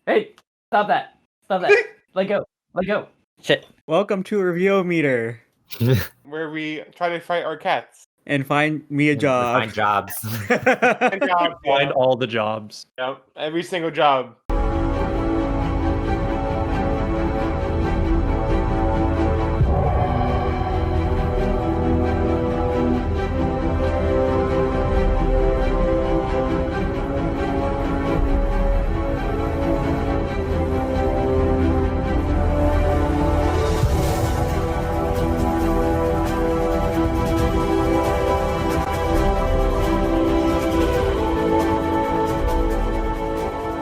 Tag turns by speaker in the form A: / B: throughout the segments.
A: Hey, stop that. Stop that. Let go. Let go. Shit.
B: Welcome to Review-O-Meter
C: where we try to fight our cats.
B: and find me a job.
D: Find jobs.
C: Find jobs,
E: Find all the jobs.
C: Yep, every single job.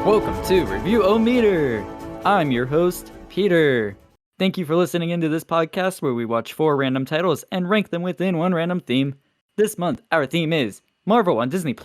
A: Welcome to Review-O-Meter. I'm your host, Peter. Thank you for listening into this podcast where we watch 4 random titles and rank them within one random theme. This month, our theme is Marvel on Disney+.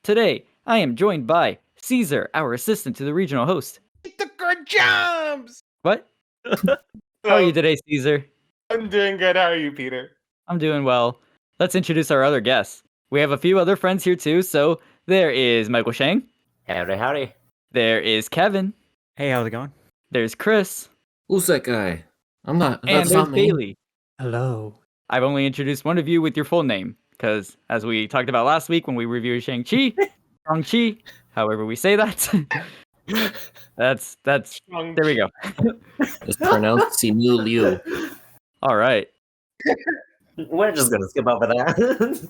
A: Today, I am joined by Caesar, our assistant to the regional host.
C: We took our jobs!
A: What? How are you today, Caesar?
C: I'm doing good. How are you, Peter?
A: I'm doing well. Let's introduce our other guests. We have a few other friends here too, so there is Michael Shang.
D: Howdy.
A: There is Kevin.
B: Hey, how's it going?
A: There's Chris.
F: Who's that guy?
A: And
F: That's
A: there's
F: not me.
A: Bailey.
E: Hello.
A: I've only introduced one of you with your full name, because as we talked about last week when we reviewed Shang-Chi, Shang-Chi, however we say that, that's, there we go.
F: It's pronounced Simu Liu.
A: All right.
D: We're just gonna skip over that.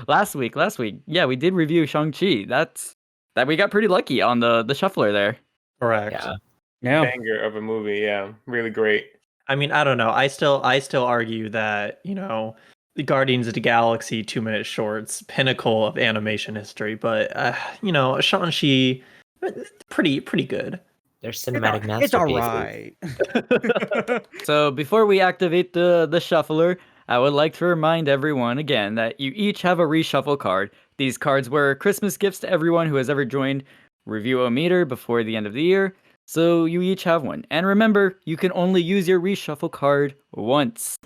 A: Last week, yeah, we did review Shang-Chi. That we got pretty lucky on the shuffler there.
E: Correct.
B: Yeah.
C: Banger of a movie, yeah. Really great.
E: I mean, I don't know. I still argue that, the Guardians of the Galaxy 2-minute shorts, pinnacle of animation history, but Shang-Chi, pretty good.
D: They're cinematic
B: It's
D: masterpieces.
B: alright.
A: So before we activate the shuffler, I would like to remind everyone again that you each have a reshuffle card. These cards were Christmas gifts to everyone who has ever joined Review-O-Meter before the end of the year, so you each have one. And remember, you can only use your reshuffle card once.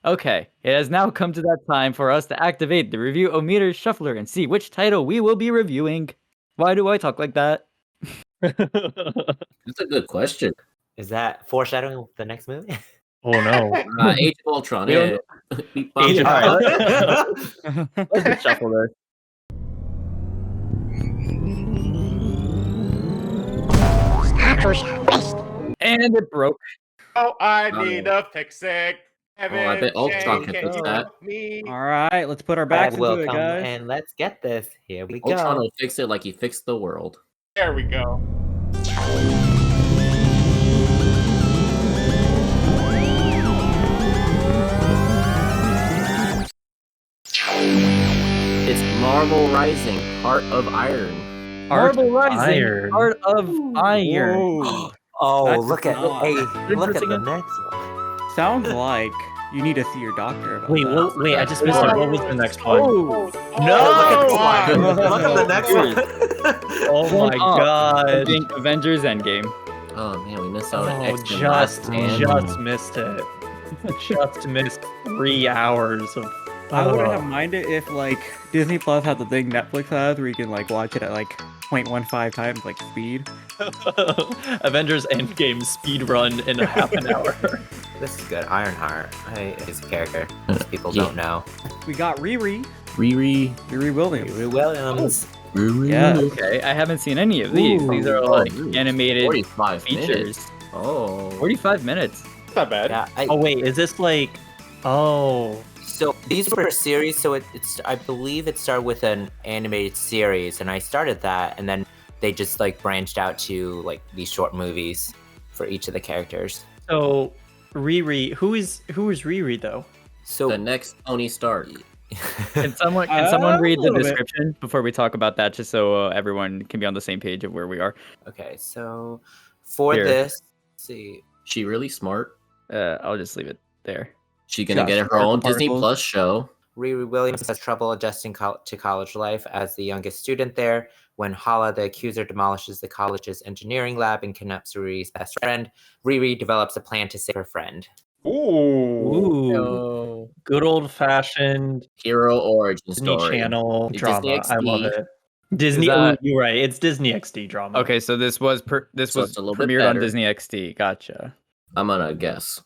A: Okay, it has now come to that time for us to activate the Review-O-Meter shuffler and see which title we will be reviewing. Why do I talk like that?
F: That's a good question.
D: Is that foreshadowing the next movie?
E: Oh no.
F: Age of Ultron.
A: We don't-
F: Yeah.
E: Age of
A: All right, let's just shuffle this. And it broke.
C: Oh, I need to fix it.
F: I bet Ultron can fix that.
C: Me?
B: Alright, let's put our backs
D: will
B: into it,
D: come
B: guys.
D: and let's get this. Here we
F: Ultron
D: go.
F: will fix it like he fixed the world.
C: There we go.
F: It's Marvel Rising, Heart of Iron.
A: Marvel Rising,
E: Iron.
A: Heart of Iron.
B: Whoa.
D: Oh,
B: That's
D: look at
B: not-
D: hey, look at
A: Interesting.
D: the next one.
B: Sounds like you need to see your doctor about
E: Wait,
B: that.
E: wait, I just missed it. What was the next one?
A: Oh,
D: No, look at this
C: Oh,
D: one. Look at the next one.
E: Oh my god.
A: Avengers Endgame.
F: Oh man, we missed out on
E: Oh,
F: X-Men last time.
E: just missed it. Just missed 3 hours of.
B: I wouldn't have minded if Disney Plus had the thing Netflix has where you can watch it at 0.15 times speed.
E: Avengers Endgame speed run in a half an hour.
D: This is good. Ironheart. His character. Most people don't know.
B: We got Riri
F: Riri.
B: Williams.
D: Riri Williams.
F: Riri.
B: Yeah.
A: Okay, I haven't seen any of these. These are all
F: Ooh,
A: animated
F: 45
A: features.
F: minutes. Oh.
A: 45 minutes.
C: It's not bad.
D: Yeah.
E: Oh wait, is this Oh.
D: So these were a series. So it's I believe it started with an animated series, and I started that, and then they just branched out to these short movies for each of the characters.
E: So Riri, who is Riri though?
D: So
F: The next Tony Stark.
A: Can someone
B: A
A: read the
B: little bit.
A: description before we talk about that, just so everyone can be on the same page of where we are?
D: okay, so for
A: Here.
D: this, let's see.
F: She really smart.
A: I'll just leave it there.
F: She gonna
B: Got
F: get her
B: sparkle
F: own Disney
B: particles.
F: Plus show.
D: Riri Williams has trouble adjusting to college life as the youngest student there. When Hala, the accuser, demolishes the college's engineering lab and kidnaps Riri's best friend, Riri develops a plan to save her friend.
E: Ooh. Good old fashioned
F: Hero origin
E: Disney
F: story.
E: Channel
F: Disney
E: drama. I love
F: XD.
E: it. Disney.
A: that-
E: You're right. It's Disney XD drama.
A: Okay, so this was this
F: So
A: was
F: it's a little bit
A: premiered on
F: better.
A: Disney XD. Gotcha.
F: I'm gonna guess.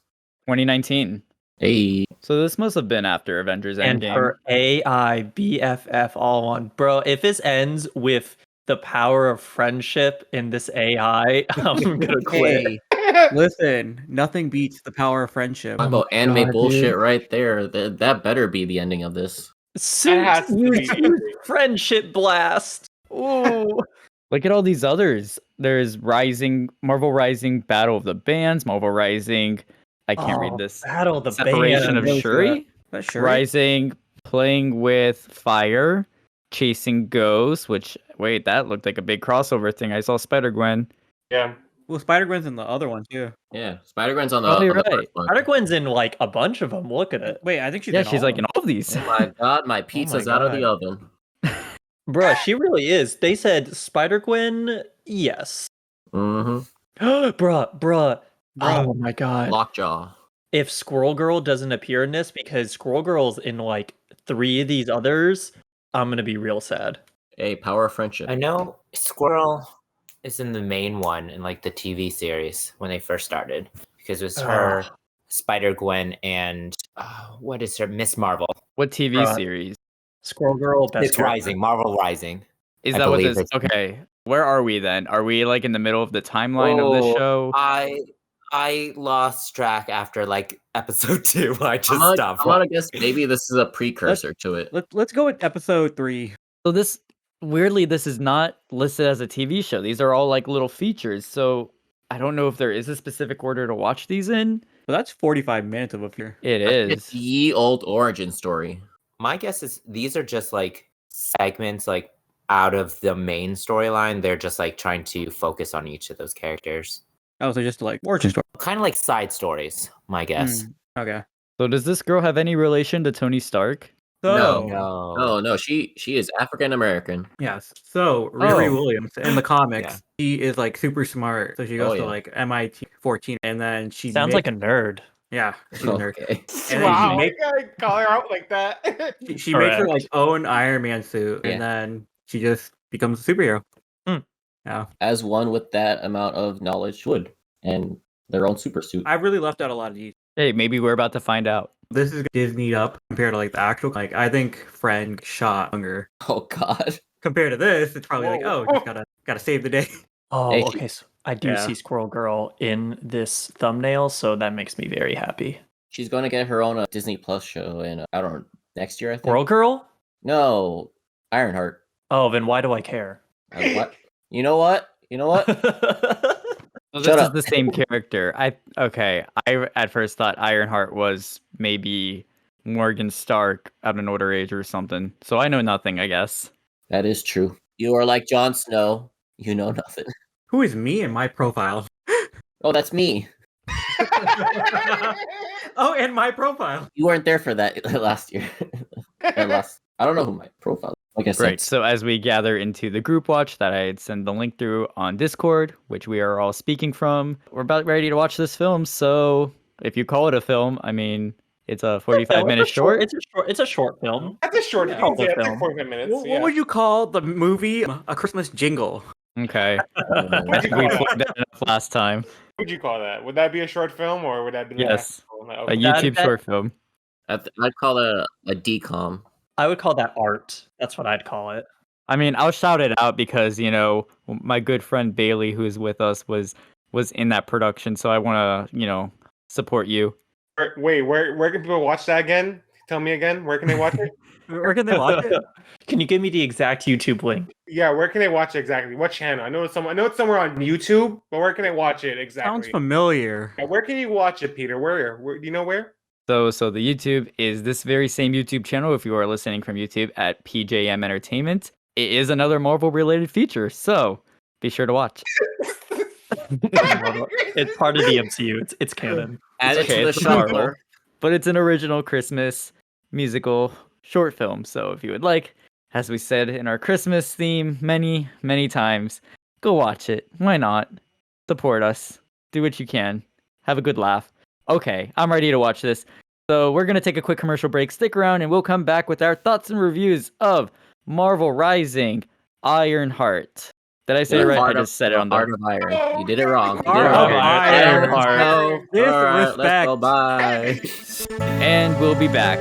A: 2019.
F: Hey,
A: So this must have been after Avengers
E: And
A: Endgame.
E: her AI BFF all on, bro. If this ends with the power of friendship in this AI, I'm gonna quit.
B: Hey, listen, nothing beats the power of friendship.
F: talk about
E: my
F: anime
E: God,
F: bullshit
E: dude.
F: right there. That better be the ending of this.
E: Suit
C: has to
E: you
C: be
E: to
C: easy.
E: friendship blast. Ooh.
A: Look at all these others. There's Marvel Rising, Battle of the Bands, Marvel Rising. I can't read this.
E: Battle of the
A: Separation of
E: Bands.
B: Really see
A: Shuri.
B: That's sure.
A: Rising, Playing with Fire, Chasing Ghosts. Which wait, that looked like a big crossover thing. I saw Spider-Gwen.
C: Yeah.
B: Well, Spider-Gwen's in the other one too.
F: Yeah, Spider-Gwen's on the,
A: Oh, you're
F: on the
A: right.
F: first one.
E: Spider-Gwen's in like a bunch of them. Look at it.
B: Wait, I think she's
A: Yeah,
B: in
A: she's
B: all
A: like
B: of
A: in
B: them.
A: all of these.
F: Oh my god, my pizza's out of the
B: God.
F: oven.
E: Bruh, she really is. They said Spider-Gwen, yes.
F: Mm-hmm.
E: bruh.
B: Bruh.
E: Oh my god.
F: Lockjaw.
E: If Squirrel Girl doesn't appear in this because Squirrel Girl's in like 3 of these others, I'm gonna be real sad.
F: Hey, power of friendship.
D: I know Squirrel is in the main one in like the TV series when they first started because it was her, Spider-Gwen, and what is her Miss Marvel?
A: What TV
E: Bruh.
A: series?
E: Squirrel Girl, best
D: It's
E: character.
D: Rising, Marvel Rising.
A: Is
D: I
A: that what
D: believe
A: this?
D: it's-
A: Okay, where are we then? Are we like in the middle of the timeline of this
D: Oh,
A: show?
D: I lost track after like episode 2. I just
F: I'm
D: stopped.
F: gonna guess maybe this is a precursor to it.
B: Let's go with episode 3.
A: So this weirdly, this is not listed as a TV show. These are all like little features. So I don't know if there is a specific order to watch these in.
B: So that's 45 minutes of a fear.
A: It
F: It's
A: is.
F: ye old origin story.
D: My guess is these are just like segments like out of the main storyline. They're just like trying to focus on each of those characters.
B: Oh, so just like origin story.
D: Kind of like side stories, my guess.
B: Okay.
A: So does this girl have any relation to Tony Stark?
B: So
D: No.
F: Oh no, she is African American.
B: yes. So Riri
A: Oh.
B: Williams in the comics,
D: Yeah.
B: she is like super smart. So she goes to
F: yeah.
B: like MIT 14, and then she
E: Sounds like a nerd.
B: yeah, she's a nerd.
F: Okay.
B: And then
C: Wow,
B: she,
C: you gotta call her out like that.
B: she makes her like
E: Correct.
B: own Iron Man suit,
F: Yeah.
B: and then she just becomes a superhero.
E: Hmm.
B: Yeah,
F: As one with that amount of knowledge would, and their own super suit.
B: I really left out a lot of these.
A: Hey, maybe we're about to find out.
B: This is Disneyed up compared to like the actual. Like I think Friend shot younger.
F: Oh god.
B: Compared to this, it's probably like,
C: Whoa.
B: oh, just gotta save the day.
E: Oh,
F: Hey,
E: okay. So I do
B: Yeah.
E: see Squirrel Girl in this thumbnail, so that makes me very happy.
F: She's going to get her own Disney Plus show in I don't know, next year I think.
E: Squirrel Girl?
F: No, Ironheart.
E: Oh, then why do I care?
F: What? You know what? You know what?
A: So this
F: Shut
A: is
F: up.
A: the same character. I at first thought Ironheart was maybe Morgan Stark at an older age or something. So I know nothing, I guess.
F: That is true. You are like Jon Snow. You know nothing.
B: Who is me in my profile?
F: Oh, that's me.
B: Oh, and my profile.
F: You weren't there for that last year. I don't know who my profile is. Like I said,
A: Right. So as we gather into the group watch that I had sent the link through on Discord, which we are all speaking from, we're about ready to watch this film. So if you call it a film, I mean, it's a 45-minute short.
E: It's a short film.
C: That's a short.
E: Yeah.
C: You can say
E: Call
C: it's
E: the
C: like
E: film.
C: 45 minutes.
B: What
C: yeah.
B: would you call the movie? A Christmas jingle.
A: Okay.
C: What'd you
A: We
C: call
A: flagged
C: that?
A: that enough last time.
C: What would you call that? Would that be a short film or would that be the
A: Yes.
C: actual-
A: A
C: okay.
A: YouTube
E: that-
A: short film.
F: I'd call it a decom.
E: I would call that art. That's what I'd call it.
A: I mean, I'll shout it out because, you know, my good friend Bailey, who's with us, was in that production. So I want to, you know, support you.
C: Wait, where can people watch that again? Tell me again. Where can they watch it?
B: Where can they watch it?
E: Can you give me the exact YouTube link?
C: Yeah, where can they watch it exactly? What channel? I know it's somewhere on YouTube, but where can they watch it exactly?
B: Sounds familiar.
C: Yeah, where can you watch it, Peter? Where do you know where?
A: So the YouTube is this very same YouTube channel. If you are listening from YouTube at PJM Entertainment, it is another Marvel related feature. So be sure to watch.
E: It's part of the MCU. It's canon.
F: Add it
A: okay,
F: to the
A: it's Marvel.
F: shuffler.
A: But it's an original Christmas musical short film. So if you would like, as we said in our Christmas theme many, many times, go watch it. Why not? Support us. Do what you can. Have a good laugh. Okay, I'm ready to watch this. So we're going to take a quick commercial break. Stick around and we'll come back with our thoughts and reviews of Marvel Rising, Ironheart. Did I say it
F: The
A: right? I
F: heart
A: just said it
F: the
A: on the.
F: heart of iron. You did it wrong. You did
B: Heart
F: it
B: of
F: wrong.
B: iron.
F: Let's go.
B: Disrespect.
F: Let's go. Bye.
A: And we'll be back.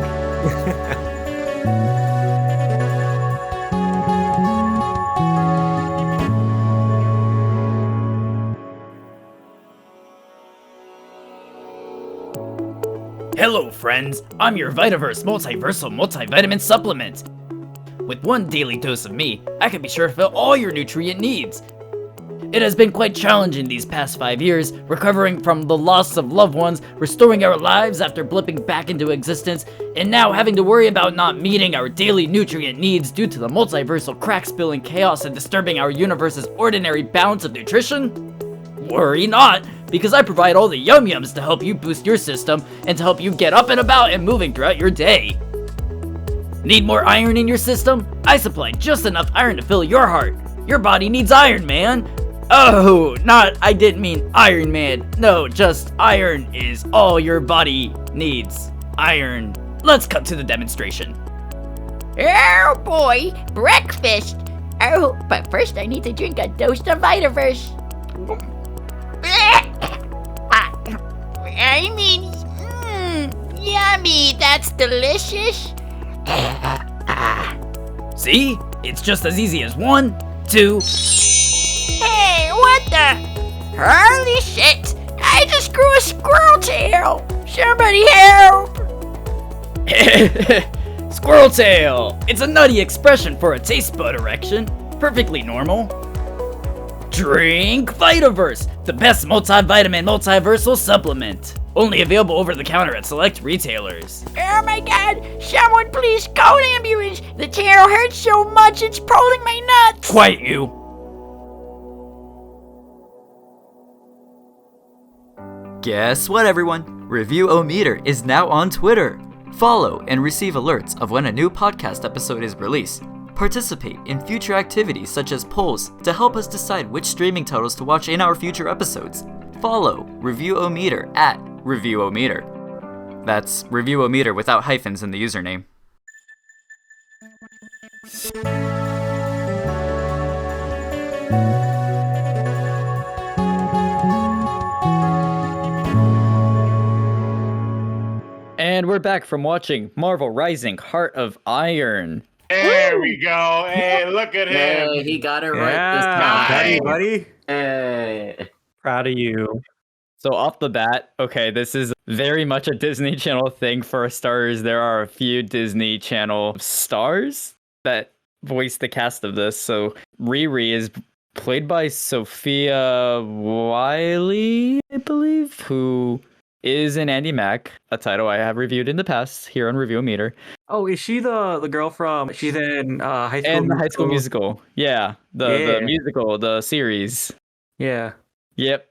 A: Hello, friends. I'm your vita-verse multiversal multivitamin supplement. With one daily dose of me, I can be sure to fill all your nutrient needs. It has been quite challenging these past 5 years, recovering from the loss of loved ones, restoring our lives after blipping back into existence, and now having to worry about not meeting our daily nutrient needs due to the multiversal crack spilling chaos and disturbing our universe's ordinary balance of nutrition? Worry not, because I provide all the yum-yums to help you boost your system and to help you get up and about and moving throughout your day. Need more iron in your system? I supply just enough iron to fill your heart. Your body needs iron, man. Oh, I didn't mean Iron Man. No, just iron is all your body needs. Iron. Let's cut to the demonstration.
G: Oh boy, breakfast. Oh, but first I need to drink a dose of vita-verse. I mean, yummy, that's delicious.
A: See? It's just as easy as 1, 2.
G: Hey, what the? Holy shit! I just grew a squirrel tail! Somebody help!
A: Squirrel tail! It's a nutty expression for a taste bud erection. Perfectly normal. Drink vita-verse, the best multivitamin multiversal supplement. Only available over the counter at select retailers.
G: Oh my god! Someone please call an ambulance! The tail hurts so much it's pulling my nuts!
A: Quiet you! Guess what, everyone? Review-O-Meter is now on Twitter. Follow and receive alerts of when a new podcast episode is released. Participate in future activities such as polls to help us decide which streaming titles to watch in our future episodes. Follow Review-O-Meter at Review-O-Meter. That's Review-O-Meter without hyphens in the username. And we're back from watching Marvel Rising Heart of Iron.
C: There we go. Hey, look at him.
F: Hey, he got it right this
B: Yeah,
F: time.
B: buddy.
F: Hey.
E: Proud of you.
A: So off the bat, okay, this is very much a Disney Channel thing for starters. There are a few Disney Channel stars that voice the cast of this. So Riri is played by Sophia Wiley, I believe, who is in Andy Mack, a title I have reviewed in the past here on Review-O-Meter.
B: Oh, is she the girl from? She's in High School
A: And the
B: Musical.
A: High School Musical. Yeah, the musical, the series.
B: Yeah.
A: Yep.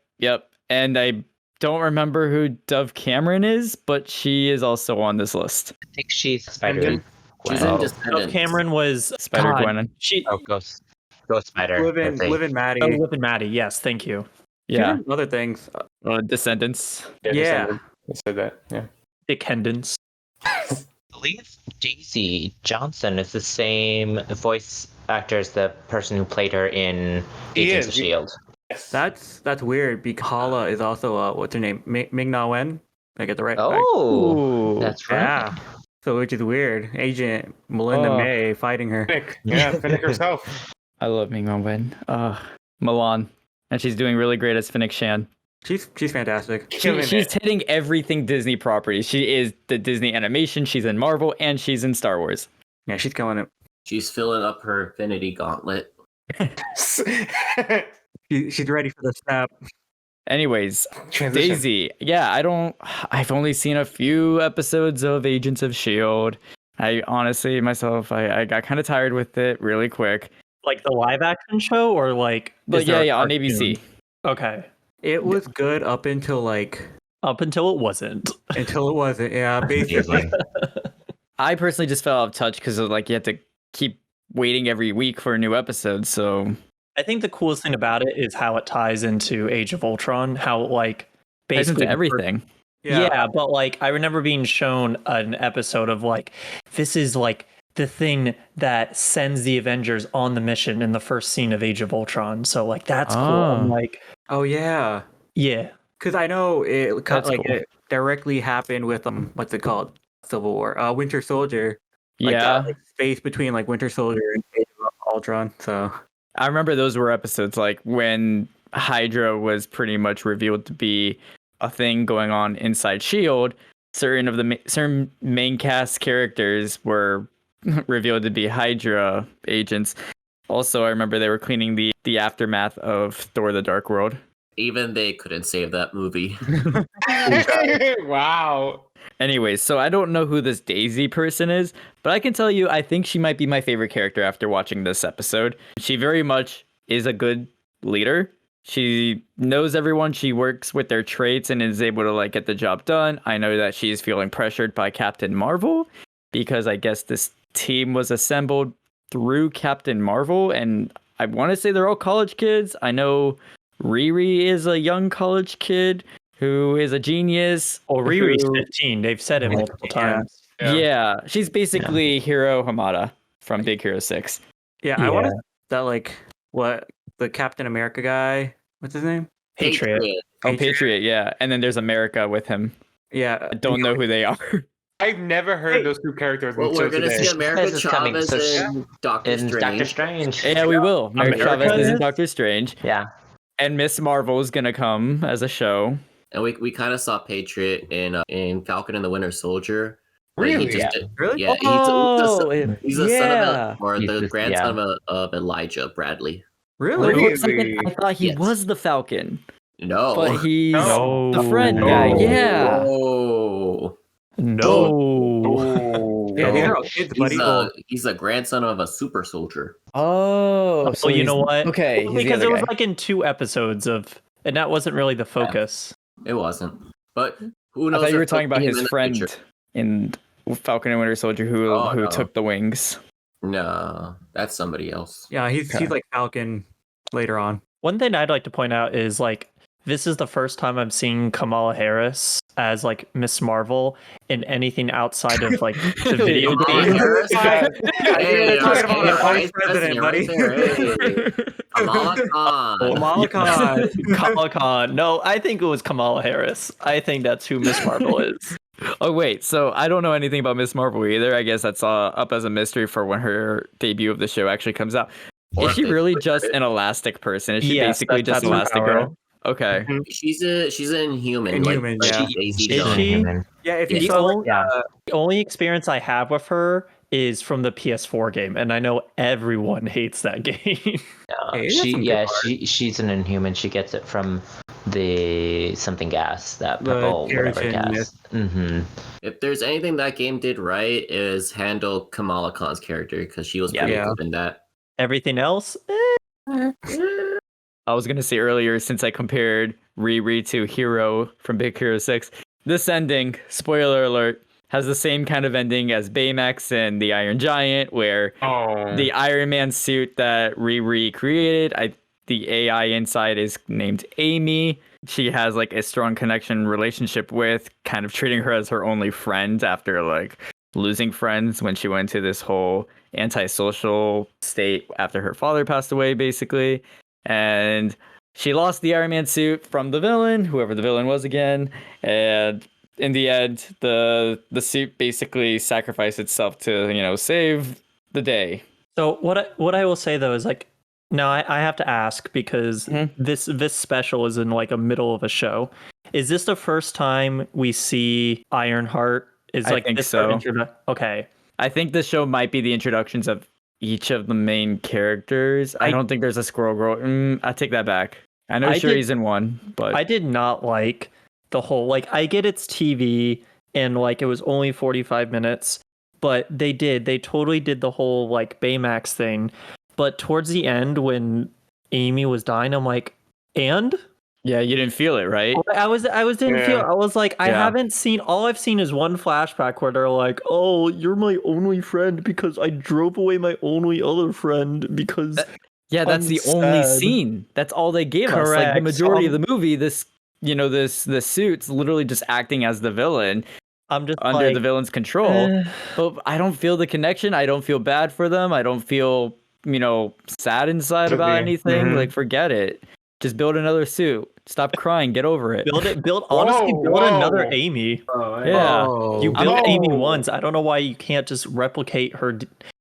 A: And I don't remember who Dove Cameron is, but she is also on this list.
D: I think she's Spider-Man.
F: She's
A: Oh.
F: in Descendants.
E: Cameron was
A: Spider-Gwen.
E: She
D: Ghost Spider.
B: Live in Maddie.
E: Oh, Liv and Maddie. Yes, thank you.
A: Yeah.
B: She did other things.
A: Descendants.
B: Yeah.
C: I said that. Yeah.
E: Dick Hendons.
D: I believe Daisy Johnson is the same voice actor as the person who played her in
C: He
D: Agents
C: is.
D: of S.H.I.E.L.D.
C: Yes.
B: That's weird because Hala is also what's her name? Ming-Na Wen. Did I get the right?
D: Oh,
A: Ooh.
D: that's right.
B: Yeah. So which is weird. Agent Melinda
A: Oh.
B: May fighting her.
C: Finnick. Yeah, Finnick herself.
A: I love Ming-Na Wen. Milan. And she's doing really great as Finnick Shan.
B: She's fantastic.
C: Killing
A: She's
C: it.
A: hitting everything Disney property. She is the Disney animation, she's in Marvel, and she's in Star Wars.
B: Yeah, she's killing it.
F: She's filling up her Infinity Gauntlet.
B: She's ready for the snap.
A: Anyways,
C: Transition.
A: Daisy. Yeah, I've only seen a few episodes of Agents of S.H.I.E.L.D. I honestly, myself, I got kind of tired with it really quick.
E: Like the live action show, or like?
A: But
E: is there a
A: yeah, on
E: cartoon?
A: ABC.
E: Okay.
B: It was good up until
E: Up until it wasn't.
B: until it wasn't. Yeah, basically.
A: I personally just fell out of touch because of like you had to keep waiting every week for a new episode. So
E: I think the coolest thing about it is how it ties into Age of Ultron. How like
A: ties into
E: basically
A: everything.
E: Yeah, but like I remember being shown an episode of like this is like the thing that sends the Avengers on the mission in the first scene of Age of Ultron. So like that's cool. I'm like,
B: Oh yeah,
E: yeah,
B: because I know
A: That's cool.
B: it directly happened with what's it called? Civil War. Winter Soldier. Like
A: Yeah.
B: that space between like Winter Soldier and Age of Ultron. So
A: I remember those were episodes like when Hydra was pretty much revealed to be a thing going on inside Shield. Certain main cast characters were revealed to be Hydra agents. Also, I remember they were cleaning the aftermath of Thor: The Dark World.
F: Even they couldn't save that movie.
C: Wow.
A: Anyways, so I don't know who this Daisy person is, but I can tell you I think she might be my favorite character after watching this episode. She very much is a good leader. She knows everyone, she works with their traits and is able to like get the job done. I know that she's feeling pressured by Captain Marvel because I guess this team was assembled through Captain Marvel, and I want to say they're all college kids. I know Riri is a young college kid who is a genius.
E: well, Riri's
A: who-
E: 15. They've said it multiple times.
A: Yeah, she's basically Hiro Hamada from Big Hero 6.
B: yeah, I want to that like what the Captain America guy. What's his name?
E: Patriot.
A: Oh, Patriot, yeah. And then there's America with him.
B: Yeah,
A: I don't know who they are.
C: I've never heard those two characters
F: Well,
C: until
F: we're gonna
C: today.
F: see America
H: This is coming,
F: Chavez
H: so
F: and Doctor
H: in
F: Strange.
H: Doctor Strange.
A: Yeah, we will. America Chavez is in
E: is?
A: Doctor Strange.
H: Yeah.
A: And Miss Marvel is going to come as a show.
F: And we kind of saw Patriot in Falcon and the Winter Soldier.
C: Really?
F: He just
B: Really?
F: Yeah, he's the son of or
H: He's
F: the
H: just-
F: grandson of Elijah Bradley.
B: Really?
A: For a second,
C: Really?
A: I thought he
F: Yes.
A: was the Falcon,
F: No.
A: but he's
E: No.
A: the friend
E: No.
A: guy. Yeah.
F: Oh.
E: No.
B: Yeah, these are all kids, buddy.
F: He's a grandson of a super soldier.
A: Oh,
E: So you know what?
A: Okay,
E: Well,
A: he's the
E: because
A: other
E: it was
A: guy.
E: like in 2 episodes of, and that wasn't really the focus.
F: It wasn't. But who
A: I
F: knows?
A: thought you were
F: if
A: talking about
F: he's
A: his
F: in the
A: friend
F: future.
A: in Falcon and Winter Soldier who
F: No.
A: took the wings.
F: No, that's somebody else.
B: Yeah, he's like Falcon later on.
E: One thing I'd like to point out is like this is the first time I'm seeing Kamala Harris as like Miss Marvel in anything outside of like the video
F: Kamala
E: game.
F: Harris? Hey,
B: You're talking about
F: our
B: our vice president, buddy.
F: Hey. Kamala Khan.
B: Kamala Khan.
E: Kamala Khan. No, I think it was Kamala Harris. I think that's who Miss Marvel is.
A: Oh wait, so I don't know anything about Miss Marvel either. I guess that's up as a mystery for when her debut of the show actually comes out.
F: Or
A: Is she
F: if they
A: really
F: put
A: just
F: it-
A: an elastic person? Is she
E: Yes,
A: basically just
E: that's her
A: Elastic
E: power.
A: Girl? Okay.
F: She's an Inhuman.
B: Inhuman,
F: like
B: yeah.
F: Daisy
E: Is
F: Jones.
E: she?
B: Yeah, if you
E: The
B: saw
E: only,
H: Yeah.
E: the only experience I have with her is from the PS4 game, and I know everyone hates that game.
B: Hey, that's some good
H: She's an Inhuman. She gets it from the something gas, that
B: The
H: purple whatever
B: Terrigen
H: gas.
B: mist.
H: Mm-hmm.
F: If there's anything that game did right, is handle Kamala Khan's character because she was pretty
B: Yeah.
F: good in that.
E: Everything else,
A: I was gonna say earlier, since I compared Riri to Hero from Big Hero 6, this ending, spoiler alert, has the same kind of ending as Baymax and the Iron Giant, where
C: Oh.
A: the Iron Man suit that Riri created, the AI inside is named Amy. She has like a strong connection relationship with, kind of treating her as her only friend after like losing friends when she went into this whole antisocial state after her father passed away, basically. And she lost the Iron Man suit from the villain, whoever the villain was again. And in the end, the suit basically sacrificed itself to, save the day.
E: So what I will say though is like, now I have to ask because this special is in like a middle of a show. Is this the first time we see Ironheart? Is
A: I
E: like
A: think
E: this
A: so.
E: Okay.
A: I think this show might be the introductions of each of the main characters. I don't think there's a Squirrel Girl. I take that back. I know Shuri's in one, but
E: I did not like the whole like I get it's TV and like it was only 45 minutes, but they totally did the whole like Baymax thing. But towards the end when Amy was dying, I'm like, and
A: yeah, you didn't feel it, right?
E: I didn't feel. I was like, I
A: Yeah.
E: haven't seen. All I've seen is one flashback where they're like, "Oh, you're my only friend because I drove away my only other friend because."
A: Yeah, that's
E: I'm
A: the only
E: sad.
A: scene. That's all they gave us. Like the
E: Correct.
A: majority of the movie, this suit's literally just acting as the villain.
E: I'm just
A: under
E: like,
A: the villain's control. But I don't feel the connection. I don't feel bad for them. I don't feel, sad inside about
C: Sympathy.
A: anything.
C: Mhm.
A: Like, forget it. Just build another suit. Stop crying. Get over it.
E: honestly, build another
C: whoa.
E: Amy.
A: Yeah.
E: You
F: Oh,
E: built Amy
C: No.
E: once. I don't know why you can't just replicate her.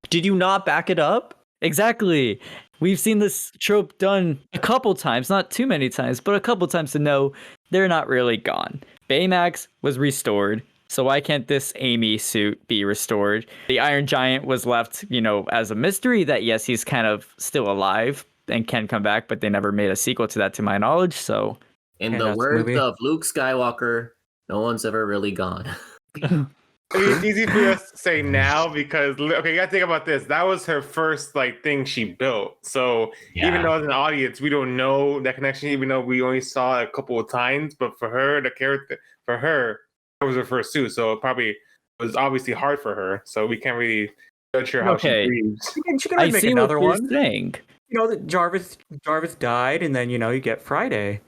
E: Did you not back it up?
A: Exactly. We've seen this trope done a couple times, not too many times, but a couple times to know they're not really gone. Baymax was restored, so why can't this Amy suit be restored? The Iron Giant was left, as a mystery that yes, he's kind of still alive and can come back, but they never made a sequel to that to my knowledge, so
F: in
B: Yeah,
F: the
B: that's the
F: words
B: movie.
F: of Luke Skywalker, no one's ever really gone.
C: I mean, it's easy for us to say now because okay, you gotta think about this. That was her first thing she built. So even though as an audience we don't know that connection, even though we only saw it a couple of times, but for her, the character for her, that was her first suit. So it probably was obviously hard for her. So we can't really judge her how she
A: Okay.
C: grieves.
B: She can
A: I
B: always make
A: see what
B: another
A: you're
B: one.
A: saying.
B: That Jarvis died, and then you get Friday.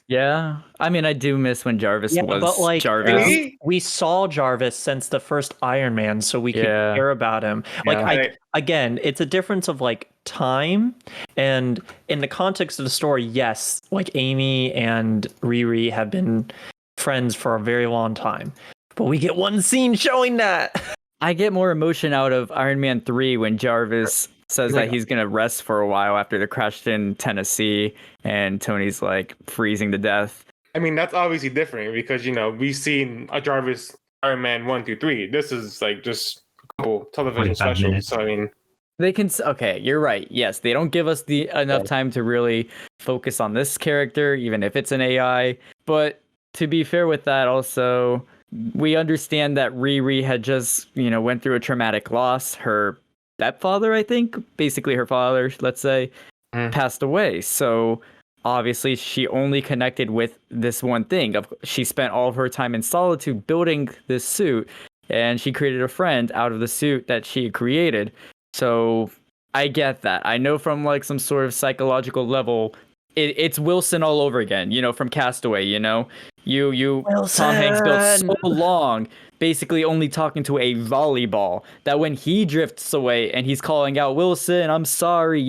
A: Yeah. I mean, I do miss when Jarvis
E: Yeah,
A: was
E: but like
A: Jarvis.
E: we saw Jarvis since the first Iron Man, so we could
A: Yeah.
E: care about him. Like
B: Yeah.
E: again, it's a difference of like time, and in the context of the story, yes, like Amy and Riri have been friends for a very long time, but we get one scene showing that.
A: I get more emotion out of Iron Man 3 when Jarvis says that he's going to rest for a while after the crash in Tennessee and Tony's like freezing to death.
C: I mean, that's obviously different because we've seen a Jarvis Iron Man 1 through 3. This is just a couple television
H: 45
C: specials.
H: minutes.
C: So I mean,
A: They can okay, you're right. Yes, they don't give us the enough time to really focus on this character even if it's an AI, but to be fair with that also we understand that Riri had just, went through a traumatic loss. Her stepfather, I think, basically her father, let's say, passed away. So obviously she only connected with this one thing. She spent all of her time in solitude building this suit, and she created a friend out of the suit that she created. So I get that. I know from some sort of psychological level, it's Wilson all over again, from Castaway, You Tom Hanks built so long, basically only talking to a volleyball, that when he drifts away and he's calling out Wilson, I'm sorry,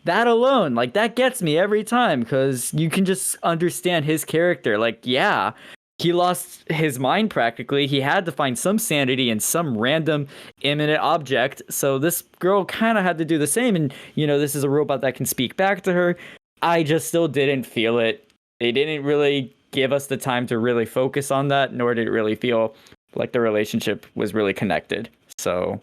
A: that alone, that gets me every time because you can just understand his character. Yeah, he lost his mind practically. He had to find some sanity in some random imminent object. So this girl kind of had to do the same. And, this is a robot that can speak back to her. I just still didn't feel it. They didn't really give us the time to really focus on that, nor did it really feel like the relationship was really connected. So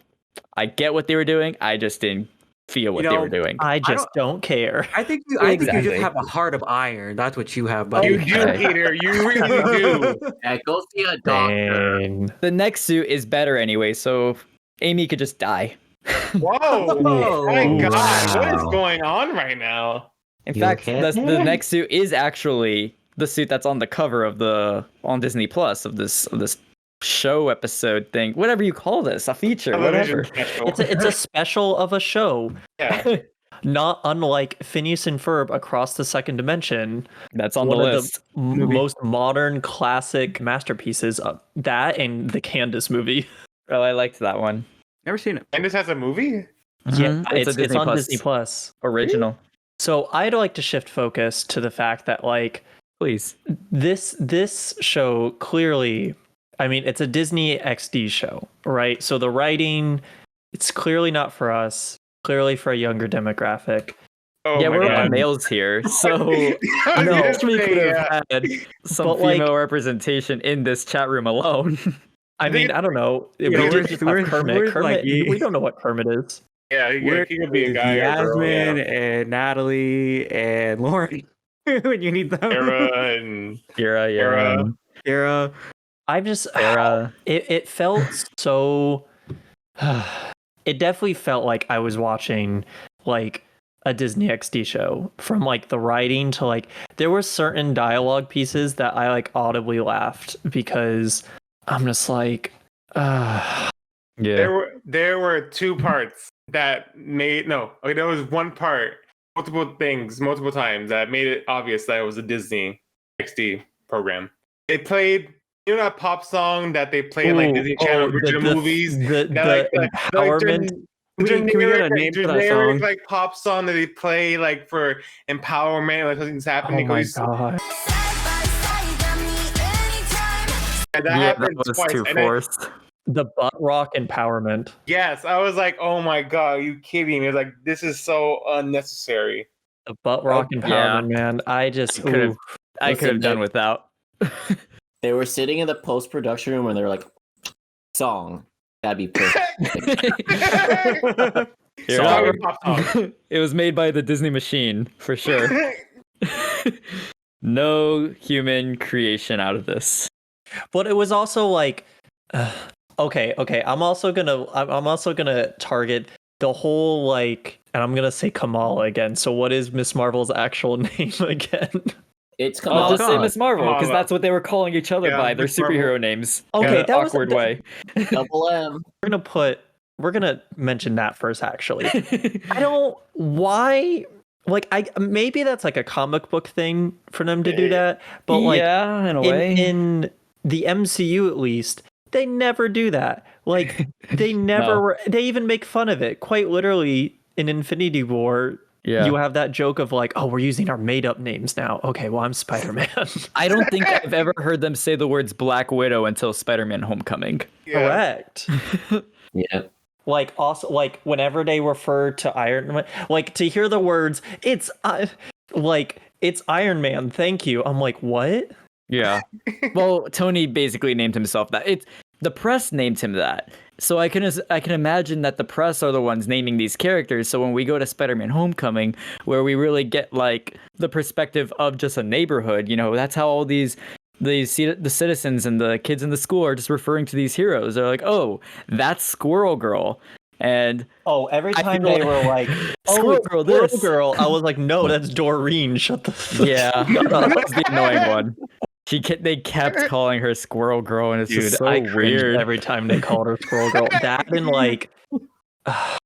A: I get what they were doing. I just didn't feel what they were doing.
E: I just don't care.
B: I think you
A: Exactly.
B: just have a heart of iron. That's what you have, buddy.
C: you do, Peter. You really do.
F: Yeah, go see a doctor.
E: Dang.
A: The next suit is better anyway, so Amy could just die.
C: Whoa! My
B: Ooh.
C: God, what is
H: Wow.
C: going on right now?
A: In
H: You
A: fact,
H: okay?
A: the next suit is actually the suit that's on the cover of on Disney Plus of this show episode thing, whatever you call this, a feature,
C: Television
A: whatever.
C: special.
E: It's a special of a show.
C: Yeah.
E: Not unlike Phineas and Ferb Across the Second Dimension.
A: That's on
E: One
A: the
E: of
A: list.
E: the most modern classic masterpieces of that and the Candace movie.
A: Oh, I liked that one.
B: Never seen it.
C: And this has a movie?
A: Mhm.
E: It's
A: a Disney
E: on
A: Plus
E: Disney Plus.
A: original.
E: So I'd like to shift focus to the fact that
A: Please.
E: this show clearly, I mean, it's a Disney XD show, right? So the writing, it's clearly not for us, clearly for a younger demographic.
C: Oh
A: Yeah,
C: my
A: we're
C: God.
A: all males here, so
C: I was
A: no,
C: gonna
A: we
C: say,
A: could
C: yeah.
A: have had some
E: But,
A: female representation in this chat room alone.
E: I mean, I don't know.
B: Yeah,
E: We
B: we're-
E: did just have
B: we're-
E: Kermit.
B: we're
E: Kermit,
B: like-
E: we don't know what Kermit is.
C: Yeah, he could be a guy or a girl.
B: Yasmin
C: Yeah.
B: and Natalie and Lauren when you need them.
C: Kara and
A: Kira, yeah.
B: Kara.
E: I've just
A: Sarah.
E: it felt so. It definitely felt like I was watching a Disney XD show, from the writing to there were certain dialogue pieces that I audibly laughed because I'm just
A: Yeah.
C: there were two parts that made there was one part, multiple things, multiple times that made it obvious that it was a Disney XD program. It played You know that pop song that they play in like Disney Channel original movies?
E: The
C: Empowerment.
B: Can we get a name for that
C: Generic
B: song?
C: like pop song that they play like for empowerment, like something's happening.
E: Oh my god.
C: And that
A: Yeah, that
C: happened
A: was
C: twice.
A: too
C: And
A: forced.
E: The butt rock empowerment.
C: yes, I was like, oh my god, are you kidding me? It's like this is so unnecessary.
E: The butt rock
A: yeah.
E: empowerment, man. I just
A: I could have
F: Listen,
A: done without.
F: They were sitting in the post-production room and they were like, song. That'd be perfect.
A: You're
C: Song
A: not
C: and pop song.
A: It was made by the Disney machine for sure. No human creation out of this.
E: But it was also like, okay. I'm also gonna target the whole like, and I'm gonna say Kamala again. So what is Miss Marvel's actual name again?
F: It's
A: I'll
F: Kamala
A: just say
F: Khan.
A: Miss Marvel because
C: Kamala.
A: that's what they were calling each other
C: Yeah,
A: by their
C: Miss Marvel.
A: superhero names.
E: Okay,
A: in an
E: that was
A: awkward way.
F: Double M.
E: We're gonna mention that first. Actually, I don't why. Like maybe that's like a comic book thing for them to do that, but like
A: yeah, in a way.
E: in the MCU at least, they never do that. Like they never
A: No.
E: were. They even make fun of it. Quite literally in Infinity War,
A: Yeah.
E: you have that joke of like, "Oh, we're using our made-up names now." Okay, well, I'm Spider-Man.
A: I don't think I've ever heard them say the words Black Widow until Spider-Man Homecoming.
C: Yeah.
E: Correct.
F: Yeah.
E: Like also like whenever they refer to Iron Man, like to hear the words, it's Iron Man. Thank you. I'm like, what?
A: Yeah. Well, Tony basically named himself that. It's the press named him that. So I can imagine that the press are the ones naming these characters. So when we go to Spider-Man Homecoming, where we really get like the perspective of just a neighborhood, that's how all the citizens and the kids in the school are just referring to these heroes. They're like, oh, that's Squirrel Girl. And
E: Oh, every
A: I
E: time
A: feel
E: they were like, "Oh,
A: Squirrel
E: it's
A: Girl
E: Squirrel
A: this."
E: Girl," I was like, "No, that's Doreen. Shut the fuck
A: yeah,
E: up."
A: that was the annoying one. They kept calling her Squirrel Girl, and it's
E: Dude,
A: just so
E: I cringed
A: weird.
E: every time they called her Squirrel Girl. That and like,
A: I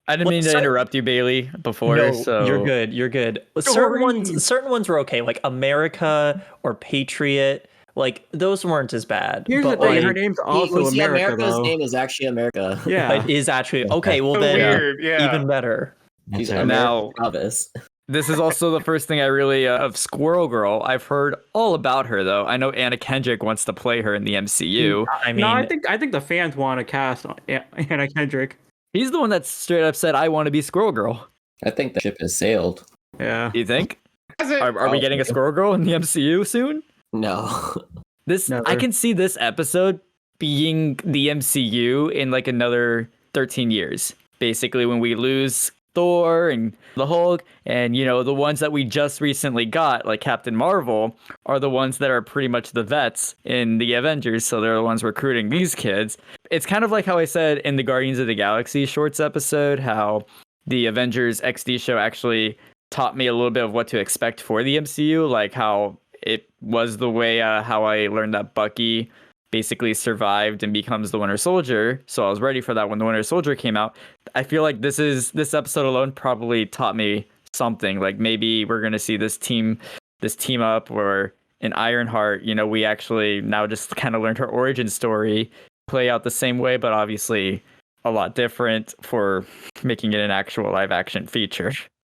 A: didn't mean to interrupt you, Bailey, before.
E: no,
A: so
E: you're good. You're good. Certain ones were okay, like America or Patriot. Like those weren't as bad.
B: Here's the
E: but
B: thing:
E: like,
B: her name's also America,
F: America's
B: though.
F: name is actually America.
B: Yeah.
E: it is actually okay. Well,
C: So
E: then
C: weird, yeah.
E: even better.
F: She's
H: That's
A: Now-
F: America Travis.
A: This is also the first thing I really of Squirrel Girl. I've heard all about her though. I know Anna Kendrick wants to play her in the MCU.
E: I mean,
B: No, I think the fans want to cast Anna Kendrick.
A: He's the one that straight up said, "I want to be Squirrel Girl."
F: I think the ship has sailed.
B: Yeah.
A: Do you think?
C: Is it-
A: Are we getting a Squirrel Girl in the MCU soon?
F: No.
B: Never.
A: I can see this episode being the MCU in like another 13 years. Basically, when we lose Thor and the Hulk, and the ones that we just recently got, like Captain Marvel, are the ones that are pretty much the vets in the Avengers. So they're the ones recruiting these kids. It's kind of like how I said in the Guardians of the Galaxy shorts episode, how the Avengers XD show actually taught me a little bit of what to expect for the MCU, like how it was the way how I learned that Bucky basically survived and becomes the Winter Soldier. So I was ready for that when the Winter Soldier came out. I feel like this episode alone probably taught me something. Like maybe we're gonna see this team up, or in Ironheart, we actually now just kind of learned her origin story play out the same way, but obviously a lot different for making it an actual live action feature.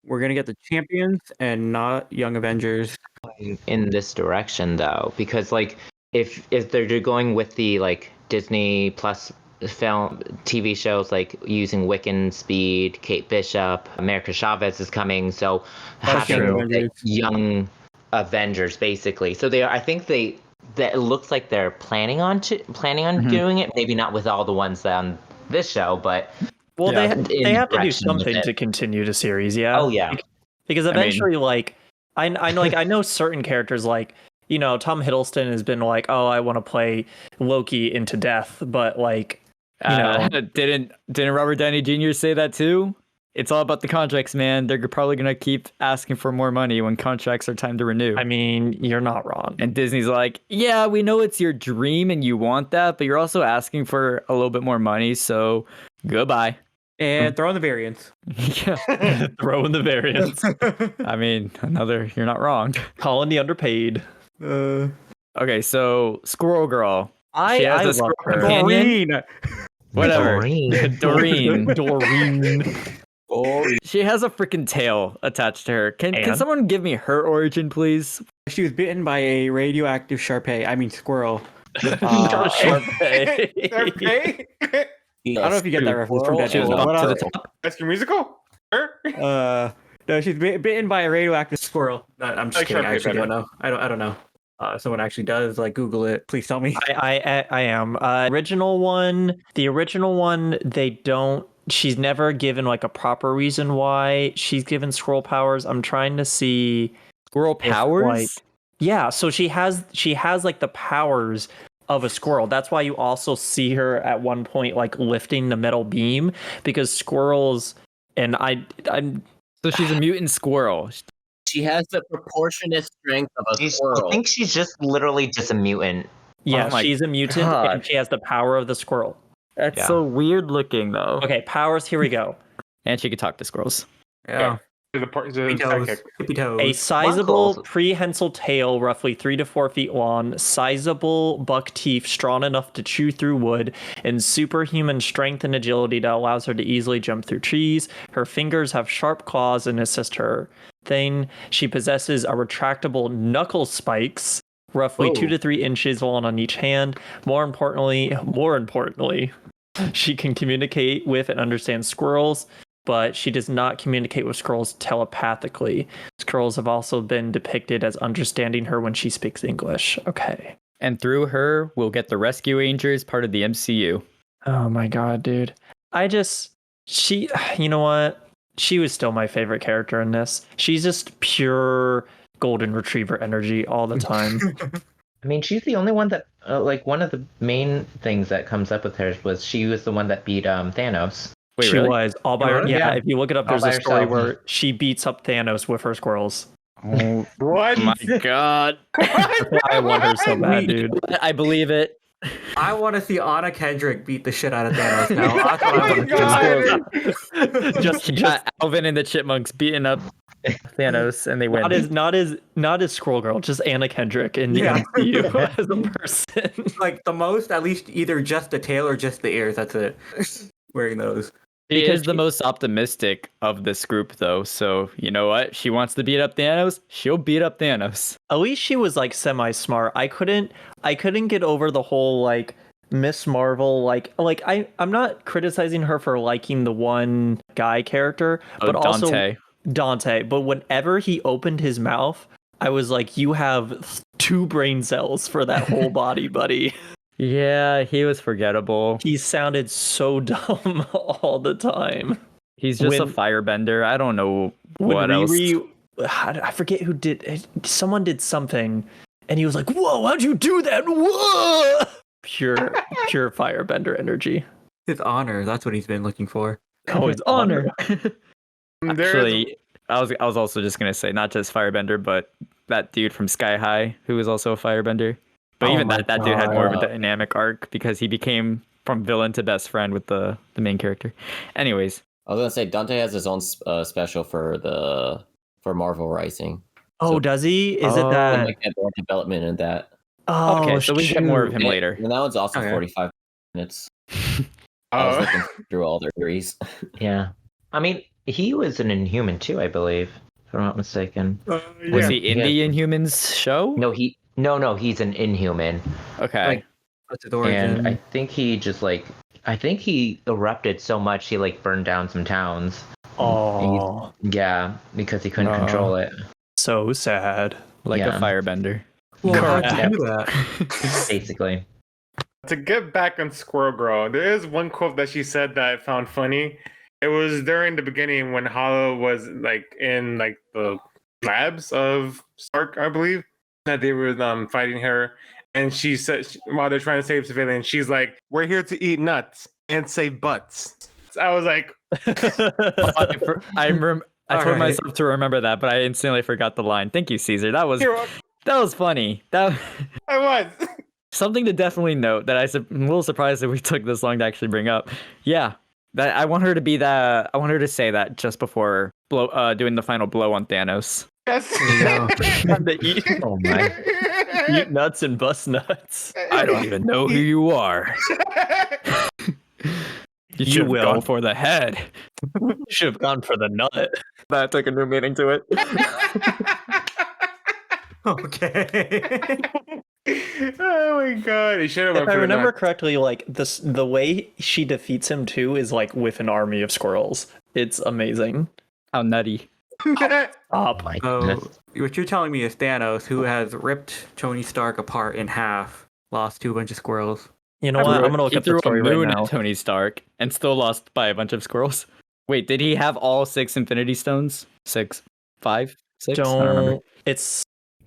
B: We're gonna get the champions and not Young Avengers.
H: in this direction though, because like if they're going with the like Disney Plus film TV shows, like using Wiccan, Speed, Kate Bishop, America Chavez is coming, so
B: That's
H: having
B: true.
H: like, young Avengers basically. So I think that it looks like they're planning on doing it. Maybe not with all the ones on this show, but
E: well,
A: Yeah.
E: they have to do
H: direction with
E: something
H: it.
E: to continue the series. Yeah.
H: Oh yeah.
E: Because eventually, like, I know certain characters, like, Tom Hiddleston has been like, oh, I want to play Loki into death, but like,
A: Didn't Robert Downey Jr. say that too? It's all about the contracts, man. They're probably gonna keep asking for more money when contracts are time to renew.
E: I mean, you're not wrong.
A: And Disney's like, yeah, we know it's your dream and you want that, but you're also asking for a little bit more money, so goodbye.
B: And throw in the variants.
A: Yeah.
E: Throw in the variants.
A: I mean, you're not wrong.
E: Calling the underpaid.
A: Okay, so Squirrel Girl. She has
E: I
A: a
E: love
A: squirrel
E: her.
A: companion.
B: Doreen.
A: Whatever.
H: Doreen.
A: Doreen.
E: Doreen.
A: She has a freaking tail attached to her. Can
E: And?
A: someone give me her origin, please?
B: She was bitten by a radioactive squirrel.
E: Sharpay.
C: Sharpay?
B: I don't know if you get that reference from
A: She was
B: Deadpool.
A: bumped to the
B: Whatever.
A: top.
C: High School Musical? Her?
B: No, she's bitten by a radioactive squirrel. No, I'm just
C: Like
B: kidding.
C: Sharpay
B: I actually
C: better.
B: don't know. I don't know. If someone actually does, like, Google it. Please tell me.
E: I am. The original one, they don't. She's never given like a proper reason why she's given squirrel powers. I'm trying to see
A: Squirrel
E: if,
A: powers?
E: like, yeah, so she has like the powers of a squirrel. That's why you also see her at one point like lifting the metal beam, because squirrels and I'm
A: So she's a mutant squirrel.
F: She has the proportionate strength of a
H: I
F: squirrel.
H: think she's just literally just a mutant.
E: yeah,
A: Oh my
E: she's a mutant
A: God.
E: and she has the power of the squirrel.
A: That's
H: Yeah.
A: so weird looking, though.
E: Okay, powers, here we go.
A: And she could talk to squirrels.
B: Yeah.
C: The
B: Hippie toes.
C: sidekick.
B: Hippie toes.
E: A sizable
H: Muscles.
E: prehensile tail, roughly 3 to 4 feet long, sizable buck teeth strong enough to chew through wood, and superhuman strength and agility that allows her to easily jump through trees. Her fingers have sharp claws and assist her thing. She possesses a retractable knuckle spikes, roughly 2 to 3 inches long on each hand. More importantly, she can communicate with and understand squirrels, but she does not communicate with squirrels telepathically. Squirrels have also been depicted as understanding her when she speaks English. Okay.
A: And through her, we'll get the Rescue Rangers, part of the MCU.
E: Oh my god, dude. You know what? She was still my favorite character in this. She's just pure golden retriever energy all the time.
H: I mean, she's the only one that, like, one of the main things that comes up with her was she was the one that beat Thanos.
A: Wait,
E: she
A: really?
E: was all by her.
H: Really?
E: Yeah,
H: Yeah.
E: if you look it up,
H: All
E: there's
H: by
E: a story
H: herself.
E: where she beats up Thanos with her squirrels.
A: Oh
C: What?
A: my god.
E: I want her so bad, dude.
A: I believe it.
B: I want to see Anna Kendrick beat the shit out of Thanos now. That's what I
C: Oh
B: want
C: my
B: to see.
C: god!
E: just
A: Alvin and the Chipmunks beating up Thanos, and they win.
E: not as Squirrel Girl, just Anna Kendrick in the
B: Yeah.
E: MCU as a person.
B: Like, the most, at least either just the tail or just the ears. That's it. Wearing those.
A: She
E: because
A: is the most optimistic of this group, though. So you know what? She wants to beat up Thanos. She'll beat up Thanos.
E: At least she was like semi-smart. I couldn't get over the whole like Miss Marvel I'm not criticizing her for liking the one guy character, but also Dante. But whenever he opened his mouth, I was like, you have 2 brain cells for that whole body, buddy.
A: Yeah, he was forgettable.
E: He sounded so dumb all the time.
A: He's just a
E: When-
A: firebender. I don't know what
E: When
A: else.
E: I forget who did. Someone did something, and he was like, "Whoa! How'd you do that? Whoa!" Pure firebender energy.
B: His honor. That's what he's been looking for.
E: Oh, it's honor.
A: Actually, I was also just gonna say not just firebender, but that dude from Sky High who was also a firebender. But
E: Oh
A: even
E: my
A: that dude had more of a
F: God.
A: dynamic arc because he became from villain to best friend with the main character. Anyways,
F: I was gonna say Dante has his own special for Marvel Rising.
E: Oh, does he? Is it
A: Oh.
F: And
E: that?
F: like that more development in that.
E: Oh,
A: okay, so we get more of him
F: And-
A: later.
F: And that one's also
B: Okay.
F: 45 minutes. I was
C: Oh.
F: looking through all their theories.
H: Yeah. I mean, he was an Inhuman too, I believe, if I'm not mistaken.
A: Was
C: yeah.
A: he in the Inhumans show?
H: No, he's an Inhuman.
A: Okay.
B: Like, What's his origin?
H: And I think he just he erupted so much he burned down some towns.
E: Oh,
H: Yeah, because he couldn't
A: Oh.
H: control it.
E: so sad.
A: Like
H: Yeah.
A: a firebender.
B: Well, how'd you
E: Correct.
B: do that?
H: Basically.
C: To get back on Squirrel Girl, there is one quote that she said that I found funny. It was during the beginning when Hala was in the labs of Stark, I believe, that they were fighting her, and she said while they're trying to save civilians, she's like, "We're here to eat nuts and say butts." So I was like,
A: I told
B: Alright.
A: myself to remember that, but I instantly forgot the line. Thank you, Caesar. That was
C: "You're-
A: funny. That
C: I was.
A: something to definitely note that I'm a little surprised that we took this long to actually bring up. Yeah, that I want her to be that. I want her to say that just before doing the final blow on Thanos.
C: Yes.
E: Time to eat,
H: Oh my.
E: eat nuts and bust nuts.
A: I don't even know who you are. You should have
E: will.
A: gone for the head.
E: You should have gone for the nut.
B: That took a new meaning to it. Okay.
C: Oh my god! He should have.
E: If I remember correctly, like the way she defeats him too is like with an army of squirrels. It's amazing.
A: How nutty.
E: Up.
H: My
B: So
H: goodness.
B: what you're telling me is Thanos, who has ripped Tony Stark apart in half, lost to a bunch of squirrels.
E: You know what? I'm gonna look
A: He
E: up
A: threw
E: the
A: a
E: story right
A: moon
E: now.
A: at Tony Stark and still lost by a bunch of squirrels. Wait, did he have all 6 Infinity Stones? 6, 5, 6? I don't remember.
E: Don't. It's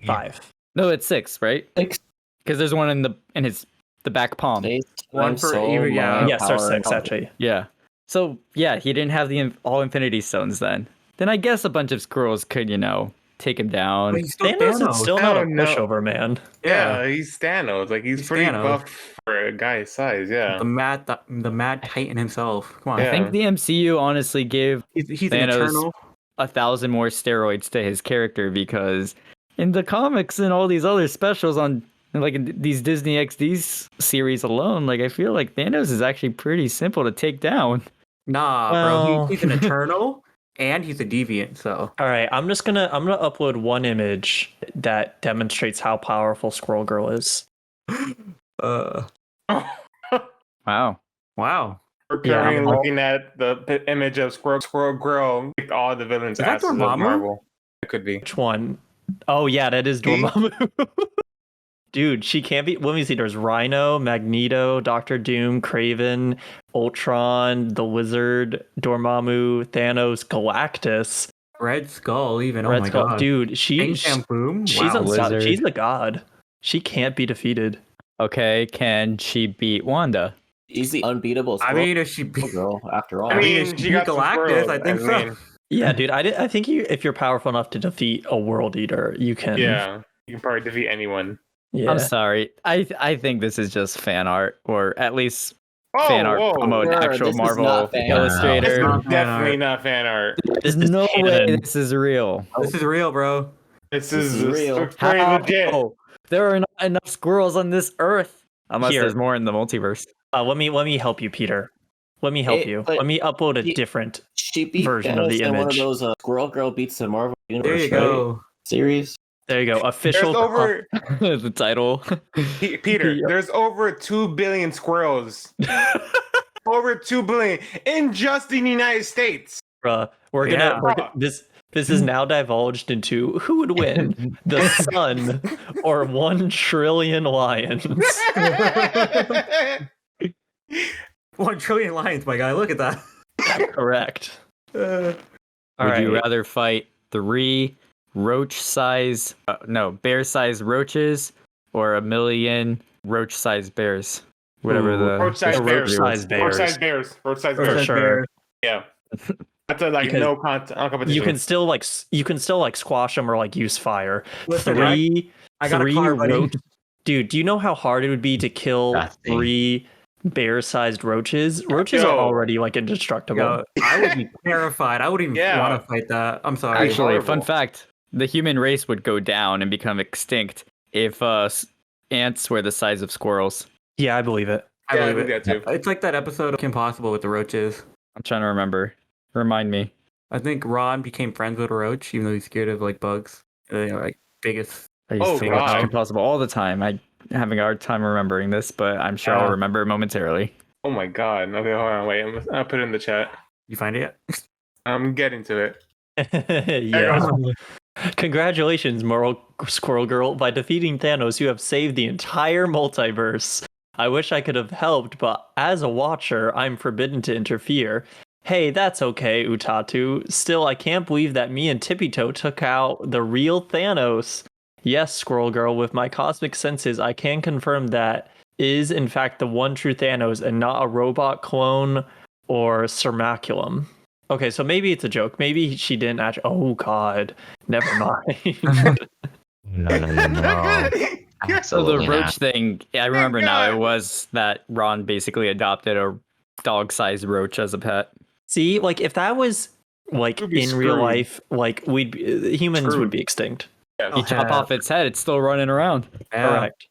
E: 5.
A: No, it's 6, right?
F: 6.
A: Because there's one in the back palm.
F: Space,
B: One
F: time,
B: for
F: soul,
B: even- yeah.
F: mind,
E: Yes, there's
F: power,
E: 6
F: and
E: actually.
A: Yeah. So yeah, he didn't have the all Infinity Stones then. Then I guess a bunch of squirrels could, take him down.
B: But he's still
E: Thanos is still
C: I
E: not a
C: don't know.
E: pushover, man.
C: Yeah, he's Thanos. Like he's
B: He's
C: pretty
B: Thanos.
C: buff for a guy's size. Yeah.
B: the mad Titan himself. Come on.
C: Yeah.
A: I think the MCU honestly gave
B: He's an
A: Thanos-
B: eternal.
A: 1,000 more steroids to his character because in the comics and all these other specials on like in these Disney XD series alone, like I feel like Thanos is actually pretty simple to take down.
B: Nah,
E: Well-
B: bro. He's an eternal, and he's a deviant. So
E: All right, I'm gonna upload one image that demonstrates how powerful Squirrel Girl is.
A: Wow.
B: wow.
C: We're
E: Yeah,
C: currently
E: I'm-
C: looking at the image of Squirrel Girl. Kicked all the villains'
B: Is that
C: asses of
B: Dormammu?
C: Marvel. It could be.
E: Which one? Oh yeah, that is Dormammu. Dude, she can't be. Let me see. There's Rhino, Magneto, Doctor Doom, Kraven, Ultron, the Wizard, Dormammu, Thanos, Galactus,
B: Red Skull, even.
E: Red
B: oh my
E: Skull.
B: god.
E: Dude,
B: Bang,
E: she's
B: bam, boom.
E: she's
B: Wow.
A: Lizard.
E: she's a god. She can't be defeated.
A: Okay, can she beat Wanda?
F: He's the unbeatable
B: I
F: squirrel
B: mean, if she beat
F: girl, after all.
C: I mean,
B: if
C: she
B: beat
C: got some
B: Galactus,
C: squirrels,
B: I think
C: I
B: so.
C: mean.
E: Yeah, dude. I think if you're powerful enough to defeat a world eater, you can.
C: Yeah, you can probably defeat anyone.
E: Yeah.
A: I'm sorry. I think this is just fan art, or at least
C: Oh,
A: fan art
C: whoa.
A: from an
F: Sure,
A: actual
F: this is
A: Marvel
F: not fan art.
C: This
A: illustrator.
C: is
B: not fan
C: definitely
B: art.
C: not fan art.
E: This is
A: No way
E: canon.
A: this is real.
B: This is real, bro.
C: This
F: This
C: is
F: is real.
C: pretty legit.
A: How? There are not enough squirrels on this earth. Unless
E: Here.
A: there's more in the multiverse.
E: Let me help you, Peter. Let me help
F: It-
E: you.
F: but
E: Let me upload a
F: he-
E: different.
F: She beat
E: version of
F: Thanos
E: the
F: in one of
E: image.
F: those Squirrel Girl beats the Marvel Universe
B: There you
F: right?
B: go.
F: series.
E: There you go. Official.
C: There's over
A: The title.
C: Peter.
E: Yep.
C: There's over 2 billion squirrels. Over 2 billion in just the United States.
E: Bruh, we're
B: Yeah.
E: gonna. We're gonna this is now divulged into who would win, the sun or 1 trillion lions.
B: 1 trillion lions, my guy. Look at that.
E: Correct. All
A: Would you
E: right.
A: rather fight 3 bear-sized roaches or 1,000,000 roach-sized bears? Whatever
E: Ooh,
A: the
C: Roach-sized bears.
E: Roach-sized bears.
C: Roach-sized bears. Roach-sized
E: For
C: bears.
E: sure.
C: Yeah. That's a
E: Because
C: no competition.
E: You can still squash them or like use fire.
B: Listen,
E: Three
B: I got a
E: three
B: car, buddy.
E: roach. Dude, do you know how hard it would be to kill
H: Disgusting.
E: 3 bear-sized roaches? Roaches are
C: Yo.
E: already like indestructible.
B: Yo, I would be terrified. I wouldn't even
C: Yeah.
B: want to fight that. I'm sorry.
A: Actually,
C: horrible.
A: fun fact: the human race would go down and become extinct if ants were the size of squirrels.
E: Yeah, I believe it.
B: I
C: Yeah, I
B: believe
C: think
B: it.
C: that too.
B: It's like that episode of Kim Possible with the roaches.
A: I'm trying to remember. Remind me.
B: I think Ron became friends with a roach, even though he's scared of like bugs. They're like biggest.
A: I used
C: Oh,
A: to watch
C: God.
A: Kim Possible all the time. I'm having a hard time remembering this, but I'm sure I'll
B: Yeah.
A: remember momentarily.
C: Oh my god. Okay, hold on. Wait. I'll put it in the chat.
B: You find it yet?
C: I'm getting to it.
E: Yeah. Congratulations, Moral Squirrel Girl. By defeating Thanos, you have saved the entire multiverse. I wish I could have helped, but as a watcher, I'm forbidden to interfere. Hey, that's okay, Utatu. Still, I can't believe that me and Tippy Toe took out the real Thanos. Yes, Squirrel Girl, with my cosmic senses, I can confirm that is in fact the one true Thanos and not a robot clone or Sermaculum. Okay, so maybe it's a joke. Maybe she didn't actually. Oh God, never mind.
H: No.
A: So
H: Absolutely
A: the roach
H: not.
A: thing, I remember now.
C: God.
A: It was that Ron basically adopted a dog-sized roach as a pet.
E: See, like if that was like
C: We'd be
E: in real
C: screwed.
E: life, like humans would
C: Screwed.
E: be extinct.
A: You chop off its head, it's still running around.
B: Yeah.
E: Correct.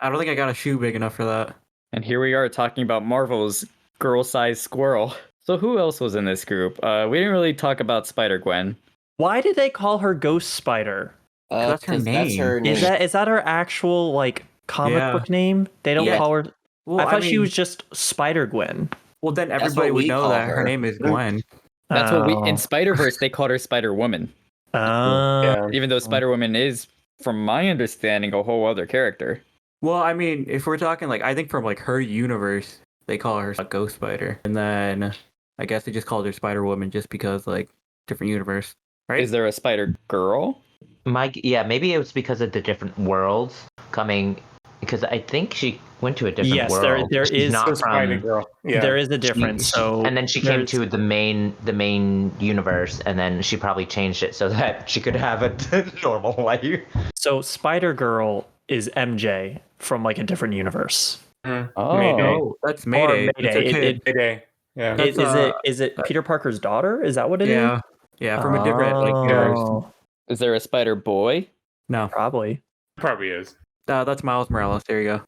B: I don't think I got a shoe big enough for that.
A: And here we are talking about Marvel's girl-sized squirrel. So who else was in this group? We didn't really talk about Spider-Gwen.
E: Why did they call her Ghost Spider?
B: That's her
F: 'Cause That's her
B: name.
F: name.
E: Is that her actual like comic
B: Yeah.
E: book name? They don't
F: Yeah.
E: call her.
B: Well,
E: I thought she
B: mean,
E: was just Spider Gwen.
B: Well, then
F: That's
B: everybody
F: what
B: would
F: we
B: know
F: call
B: that her
F: her.
B: name is Gwen.
A: That's what we
E: Oh.
A: in Spider-Verse they called her Spider-Woman.
C: Yeah.
A: Even though Spider-Woman is, from my understanding, a whole other character.
B: Well, I mean, if we're talking like, I think from like her universe, they call her a Ghost Spider, and then I guess they just called her Spider Woman just because like different universe, right?
A: Is there a Spider-Girl?
H: Maybe it was because of the different worlds coming. Because I think she went to a different
E: Yes,
H: world.
E: there
H: She's
E: is-
H: not
C: The Spider
H: from.
C: Girl. Yeah.
E: There is a difference.
H: And then she came to the main universe, and then she probably changed it so that she could have a normal life.
E: So Spider Girl is MJ from like a different universe.
A: Oh.
C: Mayday.
B: Oh, that's Mayday.
E: Or
B: That's a
E: Mayday.
B: kid.
C: Mayday. Yeah.
B: That's,
E: Is it Peter Parker's daughter? Is that what it is?
B: yeah, yeah, from a different like universe.
E: Oh,
A: Is there a Spider-Boy?
B: No,
E: probably.
C: Probably is.
B: that's Miles Morales. There you go.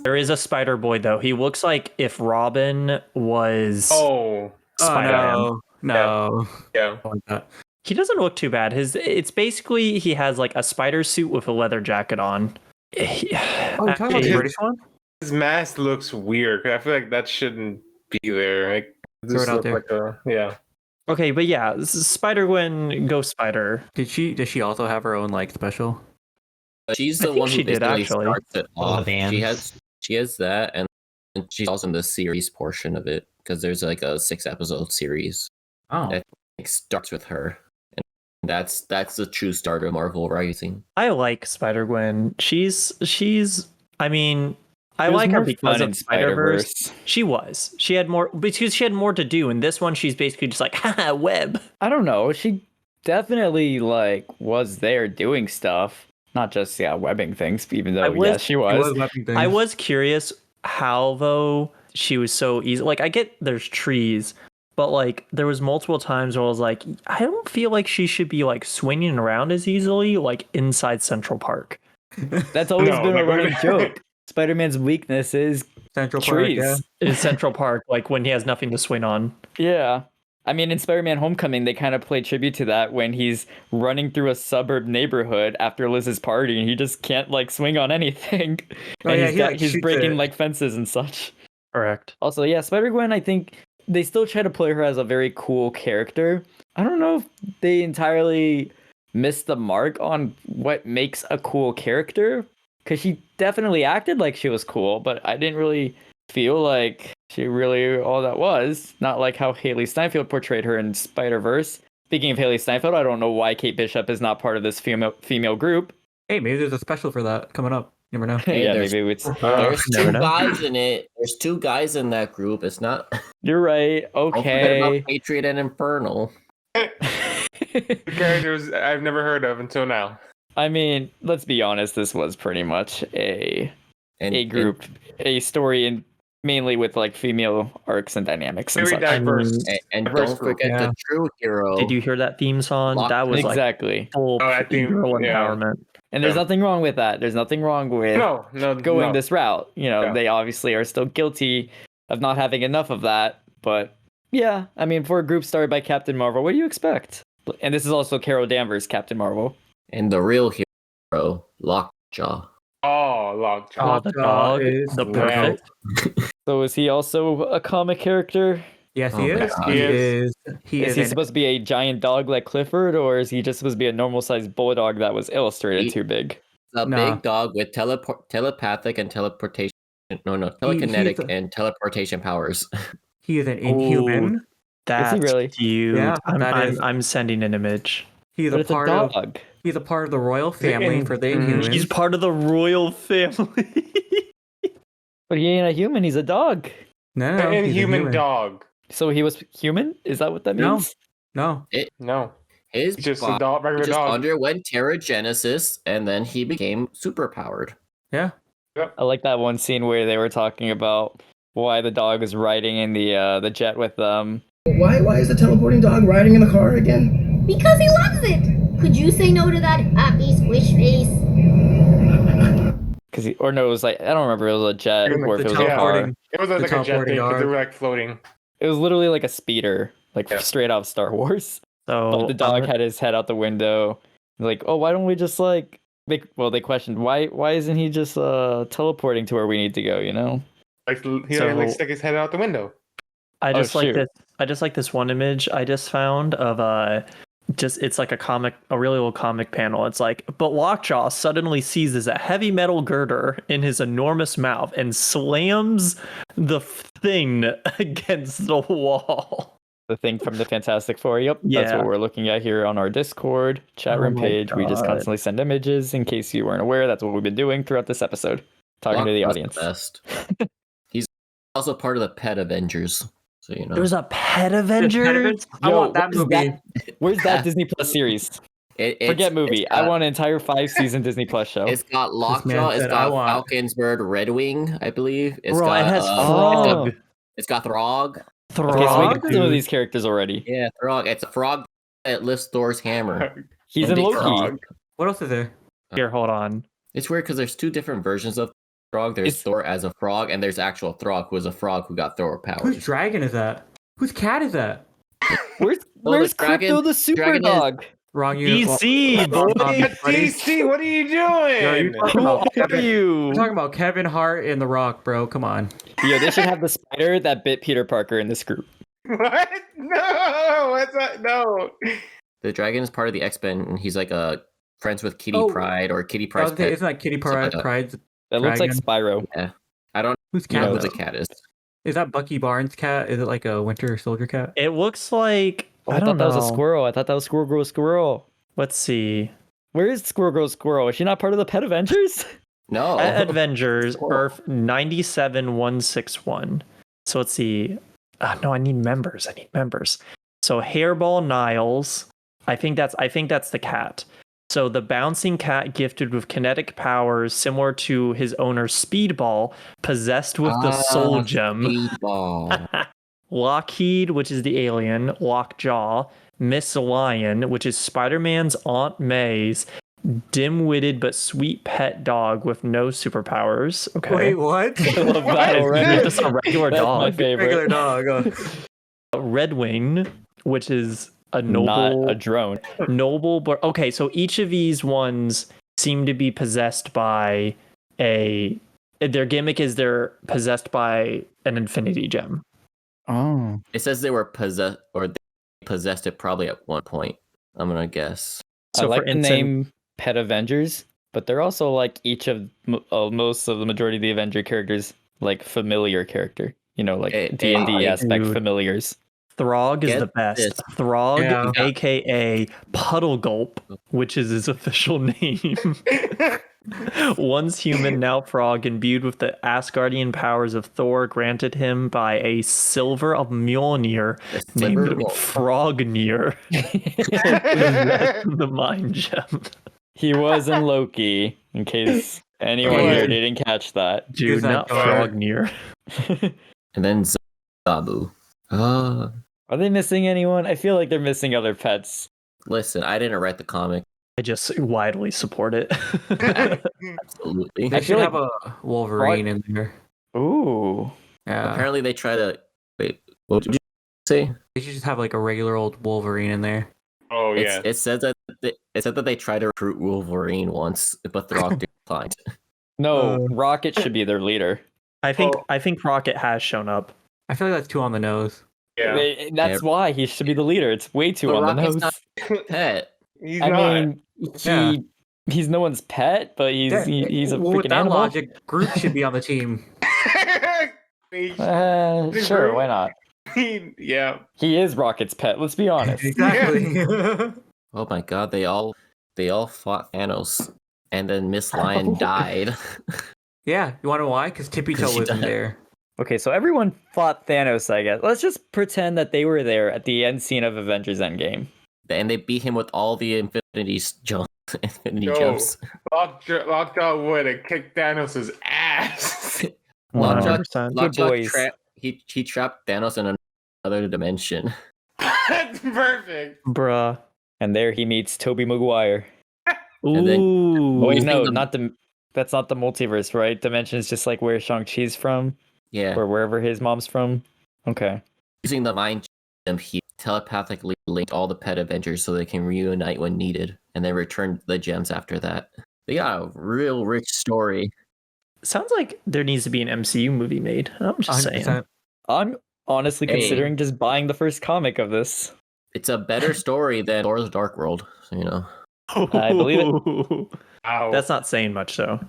E: There is a Spider Boy though. He looks like if Robin was
C: Oh.
E: Spider-Man.
B: Oh, no,
C: Yeah.
B: I like that.
E: He doesn't look too bad. It's basically he has like a spider suit with a leather jacket on.
B: Oh, you talking about the
E: Actually,
B: British one?
C: His mask looks weird. I feel like that shouldn't be there. Like,
B: Throw it out
C: look
B: there.
C: like a, yeah.
E: okay, but yeah, Spider Gwen, Ghost Spider.
B: Does she also have her own like special?
F: She's
E: I
F: the
E: think
F: one
E: she
F: who
E: did,
F: basically
E: actually.
F: starts it
H: All the
F: off.
H: bands.
F: She has that, and she's also in the series portion of it because there's like a 6-episode series.
B: Oh,
F: That starts with her, and that's the true start of Marvel Rising.
E: I like Spider Gwen. She's. I mean, I
A: She was
E: like her
A: more
E: because
A: fun
E: of
A: in
E: Spider Verse.
A: Spider-Verse.
E: She was. She had more because she had more to do. In this one, she's basically just like, haha, web.
A: I don't know. She definitely like was there doing stuff, not just webbing things. Even though she was.
E: I was curious how though she was so easy. Like I get there's trees, but like there was multiple times where I was like, I don't feel like she should be like swinging around as easily like inside Central Park.
A: That's always
C: No,
A: been a
C: like,
A: running joke. Spider-Man's weakness is
B: Central Park.
A: trees.
B: Yeah.
E: In Central Park, like when he has nothing to swing on.
A: Yeah. I mean, in Spider-Man Homecoming, they kind of play tribute to that when he's running through a suburb neighborhood after Liz's party and he just can't like swing on anything.
B: Oh,
A: And
B: yeah,
A: he's
B: shoots
A: breaking
B: it.
A: like fences and such.
E: Correct.
A: Also, yeah, Spider-Gwen, I think they still try to play her as a very cool character. I don't know if they entirely missed the mark on what makes a cool character, because she definitely acted like she was cool, but I didn't really feel like she really all that was. Not like how Haley Steinfeld portrayed her in Spider-Verse. Speaking of Haley Steinfeld, I don't know why Kate Bishop is not part of this female group.
B: Hey, maybe there's a special for that coming up. You never know.
F: Hey,
A: Yeah,
F: there's-
A: maybe it's...
F: There's
E: never
F: two
E: know.
F: guys in it. There's two guys in that group. It's not.
A: You're right.
F: Don't forget
A: Okay.
F: about Patriot and Infernal.
C: Characters I've never heard of until now.
A: I mean, let's be honest, this was pretty much a
F: And
A: group, a story, and mainly with like female arcs and dynamics and
C: Very
A: such.
C: diverse.
F: And
C: Diverse
F: don't
C: group,
F: forget
B: yeah.
F: the true hero.
E: Did you hear that theme song?
F: Lock-
E: That was like
A: Exactly.
E: full
C: Oh, I think-
E: girl
C: yeah.
E: empowerment.
A: And there's
C: Yeah.
A: nothing wrong with that. There's nothing wrong with
C: No,
A: going
C: no.
A: this route. You know,
C: Yeah.
A: they obviously are still guilty of not having enough of that. But yeah, I mean, for a group started by Captain Marvel, what do you expect? And this is also Carol Danvers, Captain Marvel.
F: And the real hero, Lockjaw.
C: Oh, Lockjaw.
E: Oh, the dog,
B: is
E: the
C: wow.
E: perfect.
A: So is he also a comic character?
B: Yes,
F: Oh
B: he
F: my
B: is.
F: God.
B: He
C: He
B: is. He
A: Is
B: is.
A: he
B: an-
A: supposed to be a giant dog like Clifford, or is he just supposed to be a normal sized bulldog that was illustrated
F: He-
A: too big?
F: A
B: Nah.
F: big dog with telepathic and teleportation. No, telekinetic
B: he's a-
F: and teleportation powers.
B: He is an inhuman.
E: That's
A: really?
E: cute.
B: Yeah, that is-
E: I'm sending an image.
B: He's
A: But
B: a
A: it's a
B: part of.
A: dog.
B: He's a part of the royal family
C: in-
B: for the
C: Mhm.
B: Inhumans.
E: He's part of the royal family.
A: But he ain't a human, he's a dog.
B: no,
C: An
B: he's a
C: inhuman dog.
A: So he was human? Is that what that
B: No.
A: means?
B: No,
C: No,
F: His
C: he's just a
F: body
C: dog, regular
F: just
C: dog.
F: underwent Terragenesis, and then he became superpowered.
B: yeah.
A: I like that one scene where they were talking about why the dog was riding in the jet with them.
I: Why is the teleporting dog riding in the car again?
J: Because he loves it. Could you say no to that happy squish face?
A: Or no, it was like, I don't remember, it was a jet or if it was a car.
C: It was like a jet thing because they were like floating.
A: It was literally like a speeder, like straight out of Star Wars.
E: So
A: but the dog had his head out the window. Like, oh, why don't we just like they questioned why isn't he just teleporting to where we need to go, you know?
C: Like he like stick his head out the window.
E: I just like this one image I just found of it's like a really old comic panel. It's like, but Lockjaw suddenly seizes a heavy metal girder in his enormous mouth and slams the thing against the wall.
A: The thing from the Fantastic Four. Yep, that's what we're looking at here on our Discord chat room page. We just constantly send images in case you weren't aware. That's what we've been doing throughout this episode, talking to the audience.
F: The best. He's also part of the Pet Avengers. So, you know.
E: There's a Pet Avengers?
A: I want that movie. Where's that Disney Plus series? Forget movie. I want an entire 5-season Disney Plus show.
F: It's got Lockjaw. It's got Falcon's Bird, Red Wing, I believe.
E: It has Frog.
F: It's got Throg.
A: Okay, so we got some of these characters already.
F: Yeah, Throg. It's a frog that lifts Thor's hammer.
A: He's in Loki.
B: Frog. What else is there?
E: Here, hold on.
F: It's weird because there's two different versions of Throg. There's Thor as a frog, and there's actual Throg who is a frog who got Thor powers.
B: Whose dragon is that? Whose cat is that?
A: Where's Crypto the super dog?
B: Wrong
E: DC, boy.
C: DC, what are you doing?
A: Who are you?
B: We're talking about Kevin Hart and The Rock, bro. Come on.
A: Yeah, they should have the spider that bit Peter Parker in this group.
C: What? No, what's that? No.
F: The dragon is part of the X-Men, and he's like friends with Kitty Pryde or Kitty Pryde's pet.
B: Isn't that Kitty Pryde's?
A: That looks like Spyro.
F: Yeah, I don't
B: know
F: who the cat is.
B: Is that Bucky Barnes' cat? Is it like a Winter Soldier cat?
E: It looks like
A: I thought that was a squirrel. I thought that was Squirrel Girl Squirrel.
E: Let's see.
A: Where is Squirrel Girl Squirrel? Is she not part of the Pet Avengers?
F: No.
E: Pet Avengers, Earth 97161. So let's see. No, I need members. So Hairball Niles. I think that's the cat. So the bouncing cat gifted with kinetic powers similar to his owner Speedball, possessed with the soul gem.
F: Speedball.
E: Lockheed, which is the alien, Lockjaw, Miss Lion, which is Spider-Man's Aunt May's dim-witted but sweet pet dog with no superpowers. Okay.
B: Wait, what?
A: I love that already.
E: Just a regular dog.
A: My favorite.
B: Regular dog.
E: Red Wing, which is a noble,
A: not a drone.
E: Noble, but okay. So each of these ones seem to be possessed by their gimmick is they're possessed by an infinity gem.
A: Oh.
F: It says they were possessed, or they possessed it probably at one point. I'm gonna guess.
A: So I like the name Pet Avengers, but they're also like each of most of the majority of the Avenger characters, like familiar character. You know, like D&D aspect familiars.
E: Throg is the best. Throg, aka Puddle Gulp, which is his official name. Once human, now frog, imbued with the Asgardian powers of Thor granted him by a Silver of Mjolnir named Frognir. The mind gem.
A: He was in Loki, in case anyone here didn't catch that.
E: Dude, not Frognir.
F: And then Zabu.
A: Are they missing anyone? I feel like they're missing other pets.
F: Listen, I didn't write the comic.
E: I just widely support it.
F: Absolutely.
B: They should have a Wolverine in there.
A: Ooh.
F: Yeah. Apparently they try to... Wait, what did you say?
B: They should just have like a regular old Wolverine in there.
C: Oh, yeah.
F: It said that they tried to recruit Wolverine once, but the Rock declined.
A: No, Rocket should be their leader.
E: I think Rocket has shown up.
B: I feel like that's too on the nose.
C: Yeah.
A: That's why he should be the leader. It's way too on the nose.
F: Not pet.
C: He's not.
A: He's no one's pet, but he's a freaking
B: with that
A: animal.
B: Logic, Groot should be on the team.
A: Sure, why not?
C: Yeah.
A: He is Rocket's pet. Let's be honest.
B: Exactly.
F: Oh my god, they all fought Thanos, and then Miss Lion died.
B: Yeah, you want to know why? Because Tippy Toe wasn't there.
A: Okay, so everyone fought Thanos, I guess. Let's just pretend that they were there at the end scene of Avengers Endgame.
F: And they beat him with all the infinity jumps.
C: Lockjaw would have kicked Thanos' ass.
E: 100%.
F: Lockjaw he trapped Thanos in other dimension.
C: That's perfect.
E: Bruh.
A: And there he meets Tobey Maguire.
F: And then-
E: Ooh.
A: Wait,
F: Using
A: no,
F: the-
A: that's not the multiverse, right? Dimension is just like where Shang-Chi's from,
F: Yeah.
A: or wherever his mom's from. Okay.
F: Using the mind gem, he telepathically linked all the pet Avengers so they can reunite when needed, and then return the gems after that. They got a real rich story.
E: Sounds like there needs to be an MCU movie made. I'm just saying.
A: I'm honestly
F: Hey.
A: considering just buying the first comic of this.
F: It's a better story than Thor's Dark World, so you know.
A: I believe it.
C: Ow.
E: That's not saying much, though.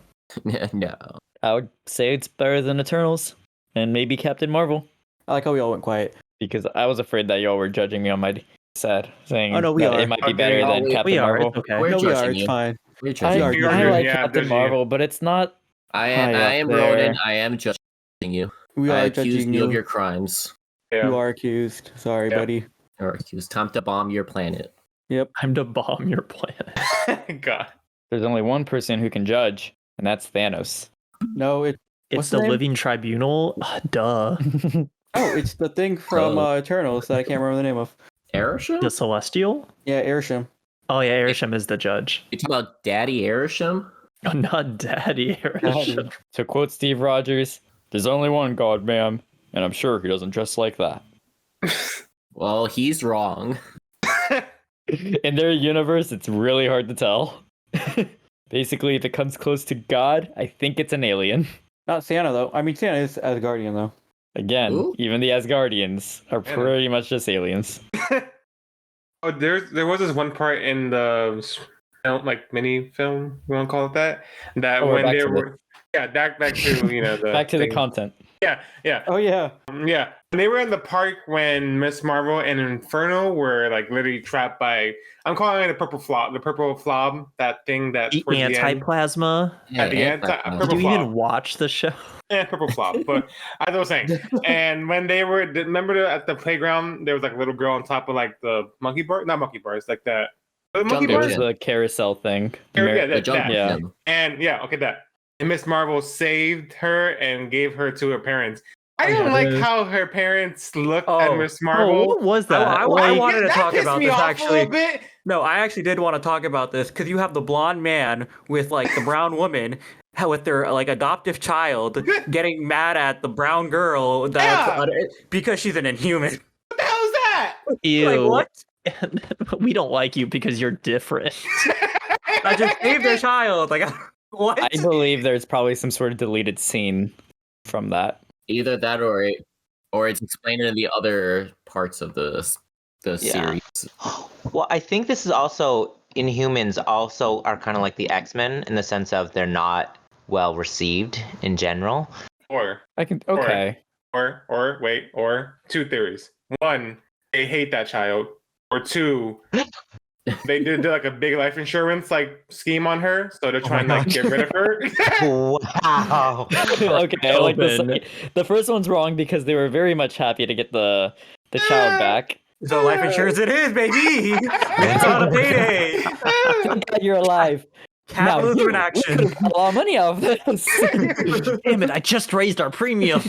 F: No.
A: I would say it's better than Eternals and maybe Captain Marvel,
B: I like how we all went quiet.
A: because I was afraid that y'all were judging me on my sad, saying
B: Oh, no, we
A: that
B: are.
A: it might be
C: Okay.
A: better
C: Oh,
A: than
F: we
A: Captain
E: We are.
A: Marvel.
E: It's okay.
F: We're
B: No, we are.
F: judging
B: It's
F: you.
B: fine.
F: We're
A: I,
F: judging
C: You're
F: you.
A: I
C: good,
A: like
C: yeah,
A: Captain
C: judging you.
A: Marvel, but it's not.
F: I
A: high
F: am
A: up
F: Ronan.
A: there.
F: I am judging you.
B: We
F: I
B: are
F: accuse
B: judging
F: you
B: you.
F: of your crimes.
C: Yeah.
B: You are accused. Sorry,
C: Yeah.
B: buddy.
F: Or accused. Time to bomb your planet.
B: Yep.
E: Time to bomb your planet.
C: God.
A: There's only one person who can judge, and that's Thanos.
B: No, What's
E: It's
B: the
E: the
B: name?
E: Living Tribunal. Duh.
B: Oh, it's the thing from
F: Oh.
B: Eternals that I can't remember the name of.
F: Arishem?
E: The Celestial?
B: Yeah, Arishem.
E: Oh, yeah, Arishem is the judge.
F: You talking about Daddy Arishem?
E: Oh, not Daddy Arishem.
A: To quote Steve Rogers, "There's only one God, ma'am, and I'm sure he doesn't dress like that."
F: Well, he's wrong.
A: In their universe, it's really hard to tell. Basically, if it comes close to God, I think it's an alien.
B: Not Santa though. I mean, Santa is Asgardian though.
A: Again,
F: Ooh.
A: even the Asgardians are
C: Yeah.
A: pretty much just aliens.
C: Oh, there was this one part in the film, like mini film, you want to call it that? That
A: Oh, we're
C: when
A: back
C: they
A: to
C: were, yeah, back to the
A: Back to the
C: thing.
A: content.
C: Yeah.
B: Oh yeah.
C: Yeah, when they were in the park when Miss Marvel and Inferno were like literally trapped by, I'm calling it the purple flob, that thing that
E: The
C: towards the end,
E: Antiplasma.
C: at the end,
F: anti-plasma.
E: Did
C: purple
E: you even
C: flob.
E: watch the show?
C: Purple flop. But as I was saying, and when they were, remember at the playground, there was like a little girl on top of like the monkey bar, not monkey bars, like that. The monkey
F: Jungle
A: It
C: bars.
A: was
F: Gym.
A: the carousel thing.
C: Yeah,
F: The
C: that.
F: jungle
A: Yeah.
F: gym.
C: And yeah, okay, that. And Miss Marvel saved her and gave her to her parents. I
B: Oh,
C: didn't
B: yeah,
C: like
B: dude.
C: how her parents looked
B: Oh.
C: at Miss
E: Oh,
C: Marvel.
E: what was that?
B: I
E: Like,
B: wanted to
C: that
B: talk
C: pissed
B: about
C: me
B: this
C: off
B: actually.
C: a little bit.
B: No, I actually did want to talk about this because you have the blonde man with like the brown woman with their like adoptive child getting mad at the brown girl that's because she's an inhuman.
C: What the hell is that?
E: ew.
B: Like what?
E: We don't like you because you're different.
B: I just saved their child. Like what?
A: I believe there's probably some sort of deleted scene from that.
F: Either that or it's explained in the other parts of the
H: Yeah.
F: series.
H: Well, I think this is also Inhumans also are kind of like the X-Men in the sense of they're not well received in general.
C: Or
A: I can okay.
C: or two theories. One, they hate that child. Or two, they did like a big life insurance like scheme on her, so they're trying to like get rid of her.
H: Wow.
A: Okay, I like this.
E: Open.
A: The first one's wrong because they were very much happy to get the child back.
B: So life insurance it is, baby. It's on a payday.
A: Thank God you're alive.
B: Capitalism in
A: we
B: action.
A: could've got a lot of money out of this.
E: Damn it, I just raised our premium.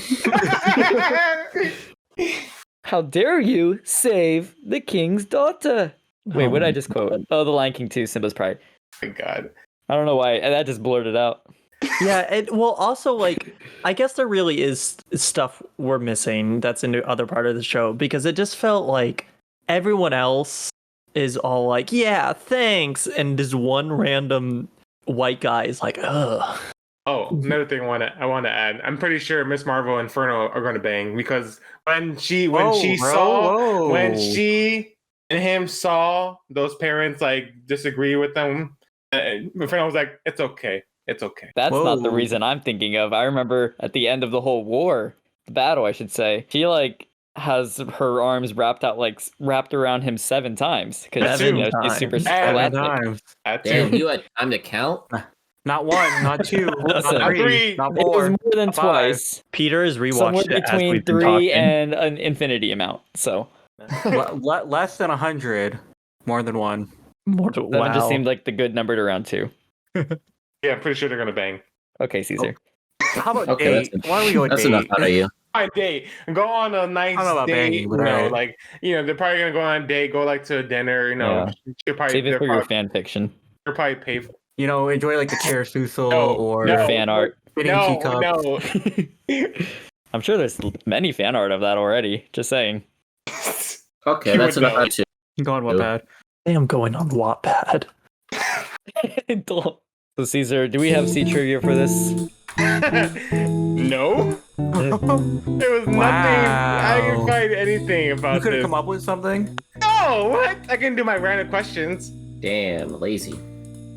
A: How dare you save the king's daughter? Wait, what did I just quote? Oh, The Lion King 2, Simba's Pride.
C: Thank God.
A: I don't know why. That just blurted out.
E: Yeah, and well, also like, I guess there really is stuff we're missing that's in the other part of the show because it just felt like everyone else is all like, yeah, thanks, and this one random white guy is like, ugh.
C: Oh, another thing I want to add. I'm pretty sure Miss Marvel and Inferno are going to bang because when she and him saw those parents like disagree with them, Inferno was like, "It's okay, it's okay."
A: That's not the
B: Whoa.
A: reason I'm thinking of. I remember at the end of the whole war, the battle, I should say, she like has her arms wrapped around him 7 times because
E: Seven
A: she's super
E: times.
A: scholastic.
C: That
F: Damn,
C: too.
F: you had time to count?
B: Not one, not two,
A: Listen,
B: not three,
C: three.
B: not
A: It was
B: four.
A: more than
B: not five.
A: twice.
E: Peter is
A: Somewhere
E: rewatched it as
A: between
E: we've been
A: 3
E: talking.
A: and an infinity amount. So
B: Less than 100, more than one.
E: More to,
A: 7 just
E: wow.
A: seemed like the good number to round 2.
C: Yeah, I'm pretty sure they're going to bang.
A: Okay, Caesar.
B: How about
F: Okay,
B: date? Why don't we go with
F: That's
B: date?
F: enough out of you.
C: a date. Go on a nice
B: I don't know about
C: date.
B: banging, but
C: You know,
B: alright.
C: like they're probably gonna go on a date. Go like to a dinner. You know,
A: Yeah.
C: she'll probably
A: Save it
C: they'll
A: for your
C: probably,
A: fan fiction.
C: they'll probably pay for.
B: You know, enjoy like the chair suso
C: No,
B: or
A: Your fan art.
B: fitting
C: No,
B: teacup.
C: no.
A: I'm sure there's many fan art of that already. Just saying.
F: Okay,
C: You
F: that's
C: would
F: enough.
C: know.
F: Too.
B: Go on Wattpad.
E: I am going on Wattpad.
A: So Caesar, do we have C trivia for this?
C: No. There was nothing. I didn't
B: Wow.
C: find anything
B: You
C: about
B: could have
C: this.
B: come up with something.
C: No, what? I can do my random questions.
F: Damn, lazy.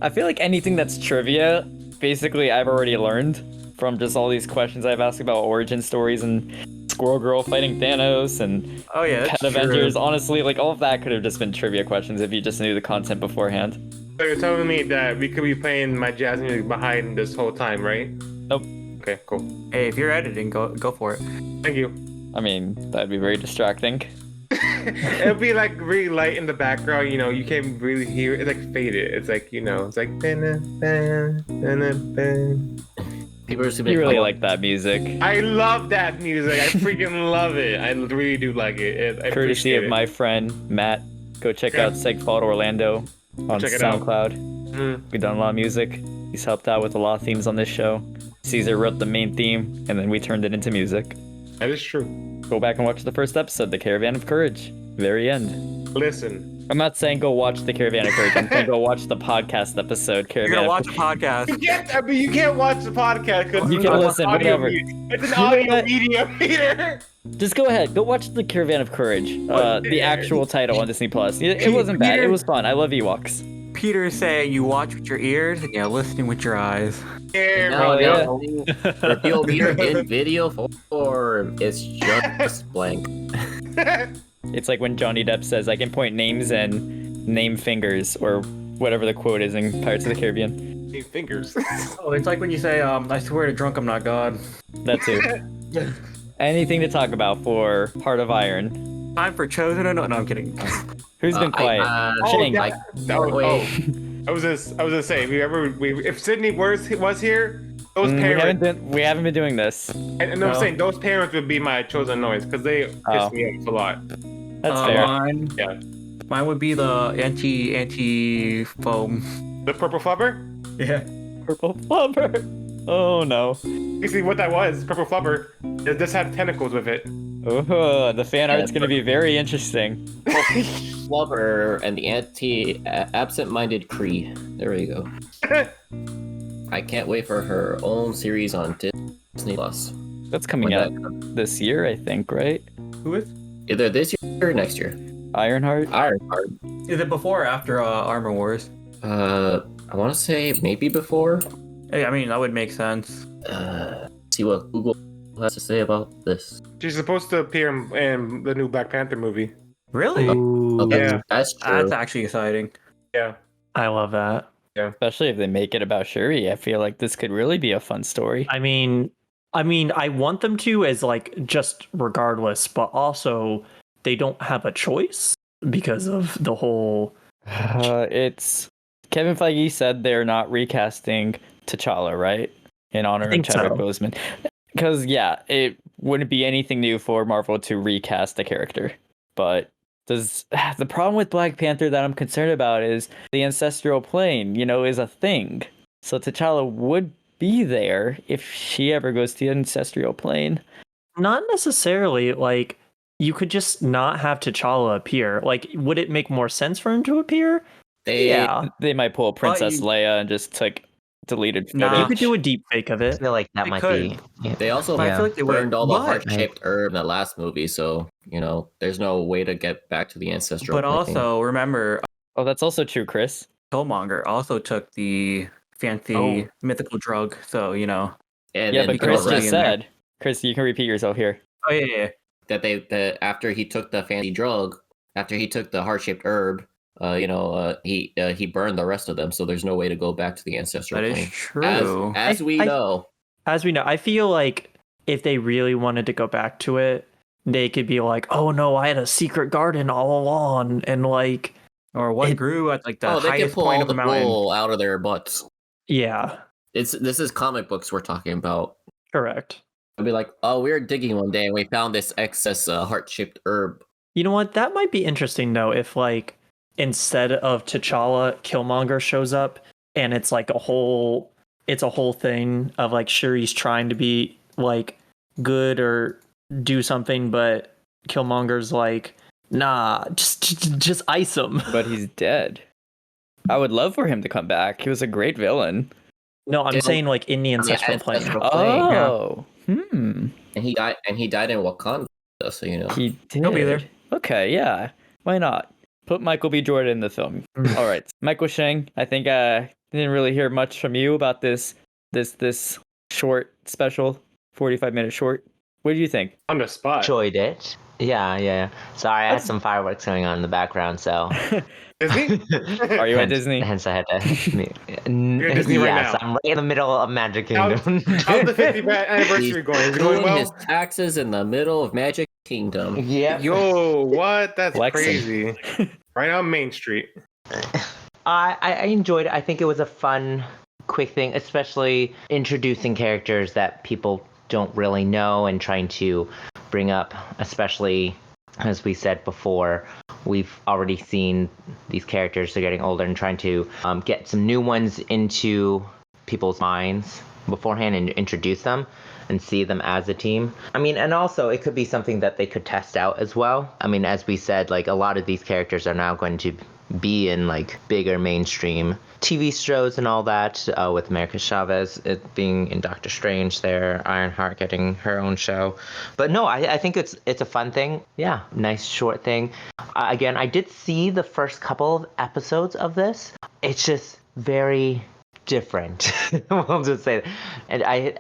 A: I feel like anything that's trivia, basically I've already learned from just all these questions I've asked about origin stories and Squirrel Girl fighting Thanos and
B: Oh yeah,
A: Pet
B: that's true.
A: Avengers. Honestly, like all of that could have just been trivia questions if you just knew the content beforehand.
C: So you're telling me that we could be playing my jazz music behind this whole time, right?
A: Nope.
C: Okay, cool.
B: Hey, if you're editing, go for it.
C: Thank you.
A: I mean, that'd be very distracting.
C: It'll be like really light in the background, you know, you can't really hear it. It's like faded. It's like, you know, it's like
F: People are super.
A: You really like that music.
C: I love that music. I freaking love it. I really do like it. I
A: Courtesy
C: appreciate
A: of
C: it.
A: my friend Matt. Go check
C: Yeah.
A: out Segfault Orlando on
C: Check it out.
A: SoundCloud.
C: Mhm.
A: We've done a lot of music. He's helped out with a lot of themes on this show. Caesar wrote the main theme, and then we turned it into music.
C: That is true.
A: Go back and watch the first episode, The Caravan of Courage. Very end.
C: Listen.
A: I'm not saying go watch The Caravan of Courage. I'm saying go watch the podcast episode,
B: You're
A: Caravan
B: gonna
A: of
B: watch a podcast.
C: You can't watch the podcast because
A: You can listen, whatever.
C: It's an
A: You know
C: audio
A: what?
C: medium here.
A: Just go ahead. Go watch The Caravan of Courage. The actual title on Disney Plus. It wasn't bad. It was fun. I love Ewoks.
B: Peter is saying you watch with your ears and you're listening with your eyes.
F: No,
A: yeah.
F: no. Review meter in video form. It's just blank.
A: It's like when Johnny Depp says, I can point names and name fingers, or whatever the quote is in Pirates of the Caribbean.
C: Fingers.
B: Oh, it's like when you say, I swear to drunk I'm not God.
A: That too. Anything to talk about for Heart of Iron.
B: Time for Chosen or no? No, I'm kidding.
A: Who's been quiet?
C: I
A: Shang.
C: was gonna say, if Sydney was here, those parents.
A: We haven't been doing this.
C: And I'm saying those parents would be my chosen noise because they piss me off a lot.
A: That's fair.
C: Yeah.
B: Mine would be the anti foam.
C: The purple flubber?
B: Yeah.
A: Purple flubber. Oh no.
C: You see what that was? Purple flubber. It just had tentacles with it.
A: Oh, the fan art's gonna be very interesting.
F: Flubber and the absent-minded Cree. There we go. I can't wait for her own series on Disney Plus.
A: That's coming out this year, I think, right?
B: Who is?
F: Either this year or next year.
A: Ironheart?
F: Ironheart.
B: Is it before or after Armor Wars?
F: I want to say maybe before.
B: Hey, I mean, that would make sense.
F: See what Google has to say about this.
C: She's supposed to appear in the new Black Panther movie.
B: Really?
F: Oh,
C: Yeah.
F: that's true.
B: That's actually exciting.
C: Yeah.
E: I love that.
A: Especially if they make it about Shuri. I feel like this could really be a fun story.
E: I mean, I want them to as like just regardless, but also they don't have a choice because of the whole.
A: It's Kevin Feige said they're not recasting T'Challa, right? In honor of
E: think
A: Chadwick
E: so.
A: Boseman. Because it wouldn't be anything new for Marvel to recast the character. But the problem with Black Panther that I'm concerned about is the ancestral plane, is a thing. So T'Challa would be there if she ever goes to the ancestral plane.
E: Not necessarily. Like, you could just not have T'Challa appear. Like, would it make more sense for him to appear? Yeah.
A: They might pull Princess Leia and just take deleted footage.
B: Nah.
E: You could do a deep fake of
H: I
E: it.
H: feel like that
B: They
H: might
B: could.
H: be. Yeah.
F: They also
B: But I feel like they would.
F: burned all the
B: But-
F: heart-shaped herb in the last movie, so there's no way to get back to the ancestral.
B: But
F: plane.
B: also, remember,
A: Oh, that's also true, Chris.
B: Killmonger also took the fancy mythical drug, so,
F: and
A: Yeah,
F: then
A: but
F: they
A: Chris
F: already-
A: just said. Chris, you can repeat yourself here.
B: Oh, yeah.
F: that after he took the fancy drug, after he took the heart-shaped herb, he burned the rest of them, so there's no way to go back to the ancestral
B: That
F: plane.
B: is true.
F: As we know.
E: As we know, I feel like if they really wanted to go back to it, they could be like, "Oh no, I had a secret garden all along," and like,
B: Or one grew at like the
F: They can
B: highest
F: pull
B: point
F: all
B: of the
F: the
B: mountain.
F: wool out of their butts.
E: yeah,
F: This is comic books we're talking about.
E: correct.
F: It'll be like, oh, we were digging one day and we found this excess heart-shaped herb.
E: You know what? That might be interesting though. If like instead of T'Challa, Killmonger shows up, and it's like it's a whole thing of like Shuri's trying to be like good or do something, but Killmonger's like, nah, just ice him.
A: But he's dead. I would love for him to come back. He was a great villain.
E: No, I'm saying like in the ancestral plane.
A: Oh,
F: And he died. And he died in Wakanda, so you know.
A: He did.
B: He'll be there.
A: Okay, yeah. Why not? Put Michael B. Jordan in the film. All right, Michael Shang. I think didn't really hear much from you about this short special, 45-minute short. What do you think?
C: On the spot.
H: Enjoyed it. Yeah. Sorry, I had some fireworks going on in the background, so.
C: Disney?
A: Are you at Disney?
H: Hence, I had to.
C: You're at Disney right
H: Yes,
C: now.
H: I'm right in the middle of Magic
C: How's
H: Kingdom.
C: the 50th anniversary going? Is it going
F: Doing
C: well?
F: his taxes in the middle of Magic Kingdom.
H: Yeah.
C: Yo, what? That's
A: Flexing.
C: crazy. Right on Main Street.
H: I enjoyed it. I think it was a fun, quick thing, especially introducing characters that people don't really know and trying to bring up, especially as we said before, we've already seen these characters are getting older and trying to get some new ones into people's minds beforehand and introduce them and see them as a team. I mean, and also it could be something that they could test out as well. I mean, as we said, like a lot of these characters are now going to be in like bigger mainstream TV shows and all that, with America Chavez it being in Doctor Strange there, Ironheart getting her own show. But no, I think it's a fun thing. Yeah, nice short thing. Again, I did see the first couple of episodes of this. It's just very different. We'll just say that. And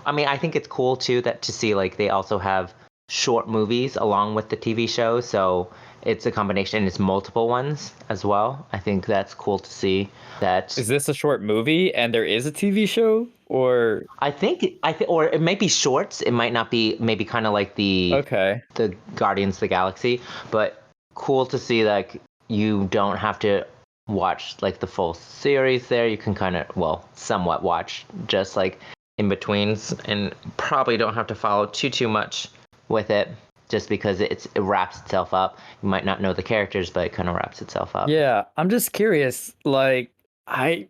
H: I mean, I think it's cool too that to see like they also have short movies along with the TV show, so it's a combination. It's multiple ones as well. I think that's cool to see. That
A: Is this a short movie and there is a TV show, or
H: I think, or it might be shorts. It might not be, maybe kind of like the Guardians of the Galaxy, but cool to see like you don't have to watch like the full series there. You can kind of, somewhat watch just like in betweens, and probably don't have to follow too much with it, just because it wraps itself up. You might not know the characters, but it kind of wraps itself up.
A: Yeah, I'm just curious. Like,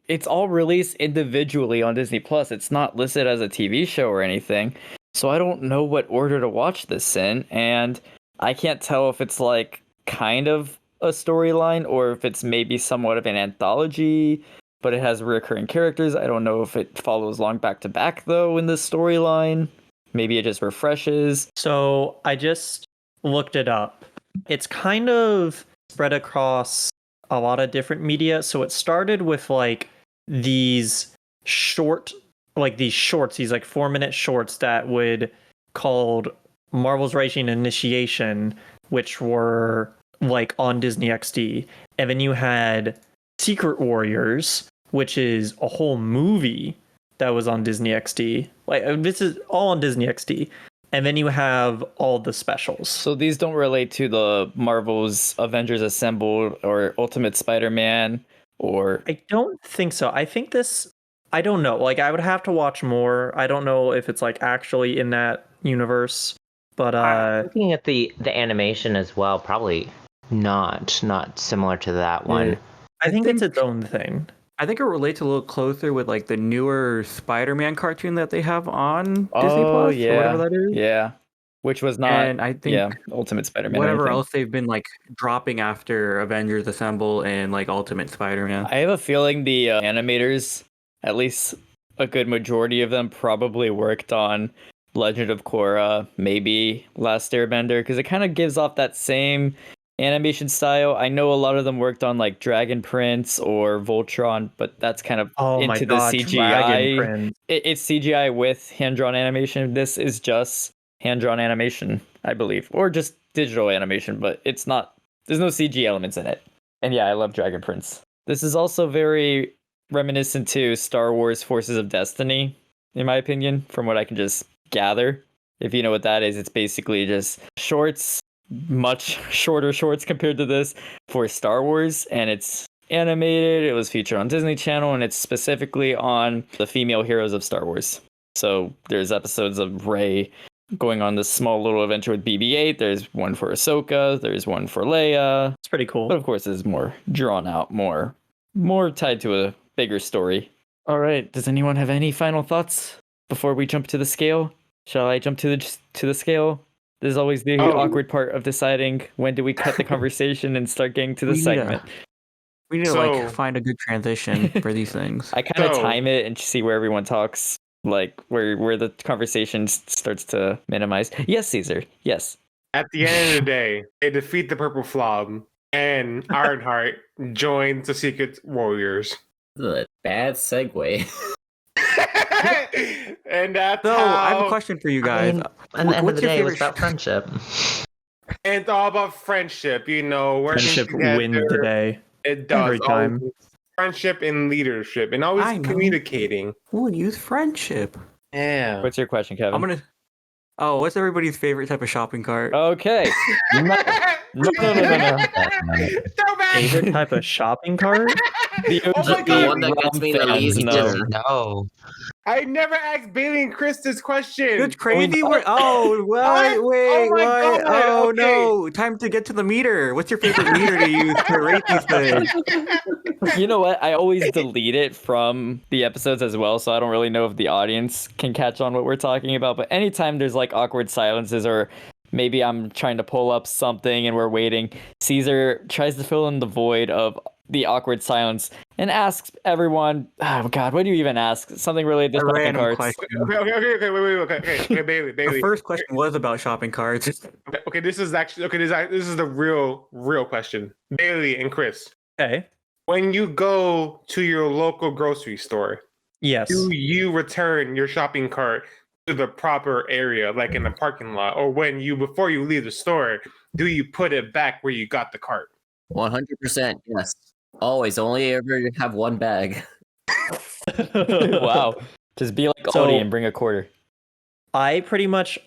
A: it's all released individually on Disney Plus. It's not listed as a TV show or anything, so I don't know what order to watch this in, and I can't tell if it's like kind of a storyline or if it's maybe somewhat of an anthology, but it has recurring characters. I don't know if it follows long back to back though in the storyline. Maybe it just refreshes.
E: So I just looked it up. It's kind of spread across a lot of different media. So it started with like these shorts, these like 4-minute shorts that would called Marvel's Raging Initiation, which were like on Disney XD. And then you had Secret Warriors, which is a whole movie that was on Disney XD. Like, this is all on Disney XD. And then you have all the specials.
A: So these don't relate to the Marvel's Avengers Assembled or Ultimate Spider-Man, or...
E: I don't think so. I think this... I don't know. Like, I would have to watch more. I don't know if it's, like, actually in that universe. But,
H: looking at the animation as well, probably not similar to that one.
E: Yeah. I think it's its own thing.
B: I think it relates a little closer with like the newer Spider-Man cartoon that they have on Disney Plus or whatever that is.
A: Yeah, which was not.
B: And I think
A: Ultimate Spider-Man.
B: Whatever else they've been like dropping after Avengers Assemble and like Ultimate Spider-Man.
A: I have a feeling the animators, at least a good majority of them, probably worked on Legend of Korra, maybe Last Airbender, because it kind of gives off that same animation style. I know a lot of them worked on like Dragon Prince or Voltron, but that's kind of into the CGI. It's CGI with hand-drawn animation. This is just hand-drawn animation, I believe, or just digital animation, but it's not, there's no CG elements in it. And yeah, I love Dragon Prince. This is also very reminiscent to Star Wars Forces of Destiny, in my opinion, from what I can just gather. If you know what that is, it's basically just shorts, much shorter shorts compared to this, for Star Wars, and it's animated. It was featured on Disney Channel, and it's specifically on the female heroes of Star Wars. So there's episodes of Rey going on this small little adventure with BB-8. There's one for Ahsoka. There's one for Leia.
E: It's pretty cool.
A: But of course, it's more drawn out, more tied to a bigger story. All right. Does anyone have any final thoughts before we jump to the scale? Shall I jump to the scale? This is always the awkward part of deciding when do we cut the conversation and start getting to the segment.
B: We need to like find a good transition for these things.
A: I kind of time it and see where everyone talks, like where the conversation starts to minimize. Yes, Caesar. Yes.
C: At the end of the day, they defeat the Purple Flob, and Ironheart joins the Secret Warriors.
F: The bad segue.
C: And that's
B: So
C: how...
B: I have a question for you guys.
H: At the end of the day, it was
B: favorite
H: about friendship.
C: And it's all about friendship, you know, working
E: Friendship
C: together.
E: wins the day.
C: It does.
E: Every time.
C: Always friendship and leadership, and always
B: I know.
C: communicating.
B: Who would use friendship?
C: Yeah.
A: What's your question, Kevin?
B: What's everybody's favorite type of shopping cart?
A: Okay. No.
E: Favorite type of shopping cart?
A: The
C: Oh my
A: OG
C: God.
F: one that gets me the
A: fans
F: lazy
A: know.
F: dinner.
H: No.
C: I never asked Bailey and Chris this question.
B: It's crazy.
A: What?
B: Oh, wait,
C: Oh
B: wait,
C: my
B: what?
C: God,
B: Oh
C: okay.
B: no! Time to get to the meter. What's your favorite meter to use to rate these things?
A: You know what? I always delete it from the episodes as well, so I don't really know if the audience can catch on what we're talking about. But anytime there's like awkward silences, or maybe I'm trying to pull up something and we're waiting, Caesar tries to fill in the void of the awkward silence and asks everyone, oh God, what do you even ask? Something related to
B: A
A: shopping
B: random
A: carts.
B: question.
C: Okay, wait, okay, Bailey.
B: The first question was about shopping carts.
C: Okay, this is actually this is the real question. Bailey and Chris,
E: Okay.
C: when you go to your local grocery store,
E: Yes.
C: do you return your shopping cart to the proper area, like in the parking lot, or before you leave the store, do you put it back where you got the cart?
F: 100%, yes. Always, only ever have one bag.
A: Wow. Just be like
E: So-
A: Aldi and bring a quarter.
E: I pretty much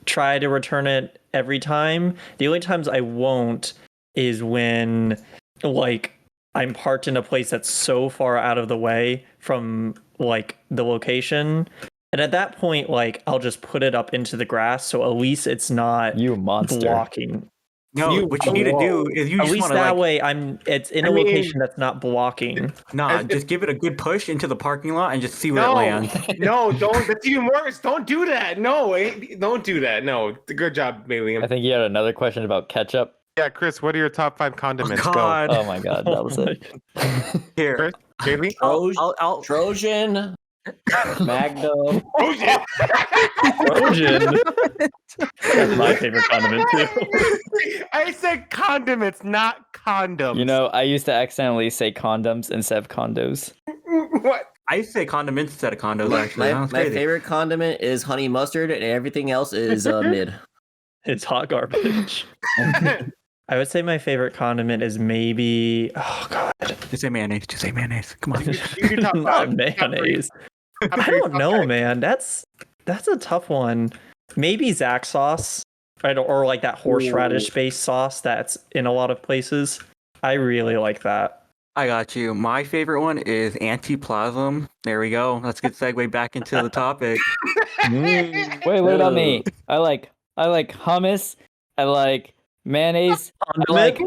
E: try to return it every time. The only times I won't is when like I'm parked in a place that's so far out of the way from like the location. And at that point, like I'll just put it up into the grass so at least it's not
A: You monster.
E: blocking.
B: No, what you need to do is you
E: At
B: just
E: least
B: want to
E: that
B: like,
E: way it's in a location that's not blocking.
B: just give it a good push into the parking lot and just see where it lands.
C: No, don't. That's even worse. Don't do that. No, don't do that. No, good job, Bailey.
A: I think you had another question about ketchup.
C: Yeah, Chris, what are your top 5 condiments?
B: God.
A: Oh my God, that was it.
B: Here,
C: Chris, Bailey.
B: I'll
F: Trojan, Magnum.
C: Oh shit!
E: Trojan. That's my favorite condiment too.
C: I said condiments, not condoms.
A: You know, I used to accidentally say condoms instead of condos.
C: What?
B: I used to say condiments instead of condos. Actually,
F: My
B: crazy.
F: favorite condiment is honey mustard, and everything else is mid.
E: It's hot garbage. I would say my favorite condiment is maybe
B: Just say mayonnaise. Just say mayonnaise. Come on.
C: You top
E: not
C: 5.
E: mayonnaise. I don't know, man. That's a tough one. Maybe Zach sauce, right? Or like that horseradish based sauce that's in a lot of places. I really like that.
B: I got you. My favorite one is antiplasm. There we go. Let's get segue back into the topic.
A: Wait, what about me? I like hummus. I like mayonnaise. I like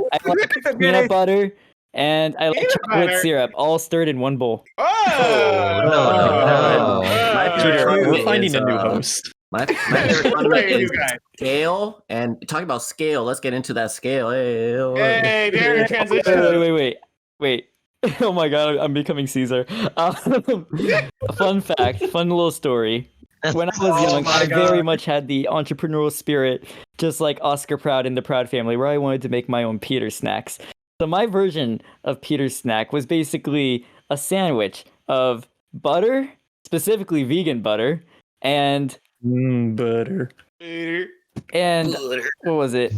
A: peanut butter. And I like
C: Peanut
A: chocolate
C: butter?
A: syrup, all stirred in one bowl.
C: Oh,
H: no.
F: My
E: Peter,
F: favorite
E: we're
F: condiment
E: finding
F: is,
E: a new host.
F: My favorite condiment
C: Hey,
F: is
C: you guys.
F: scale. And talking about scale, let's get into that scale.
C: Hey, there, transition.
A: Wait. Oh my God, I'm becoming Caesar. A fun fact, fun little story. When I was young, I very much had the entrepreneurial spirit, just like Oscar Proud in the Proud family, where I wanted to make my own Peter snacks. So my version of Peter's snack was basically a sandwich of butter, specifically vegan butter, and
E: Butter.
A: and what was it?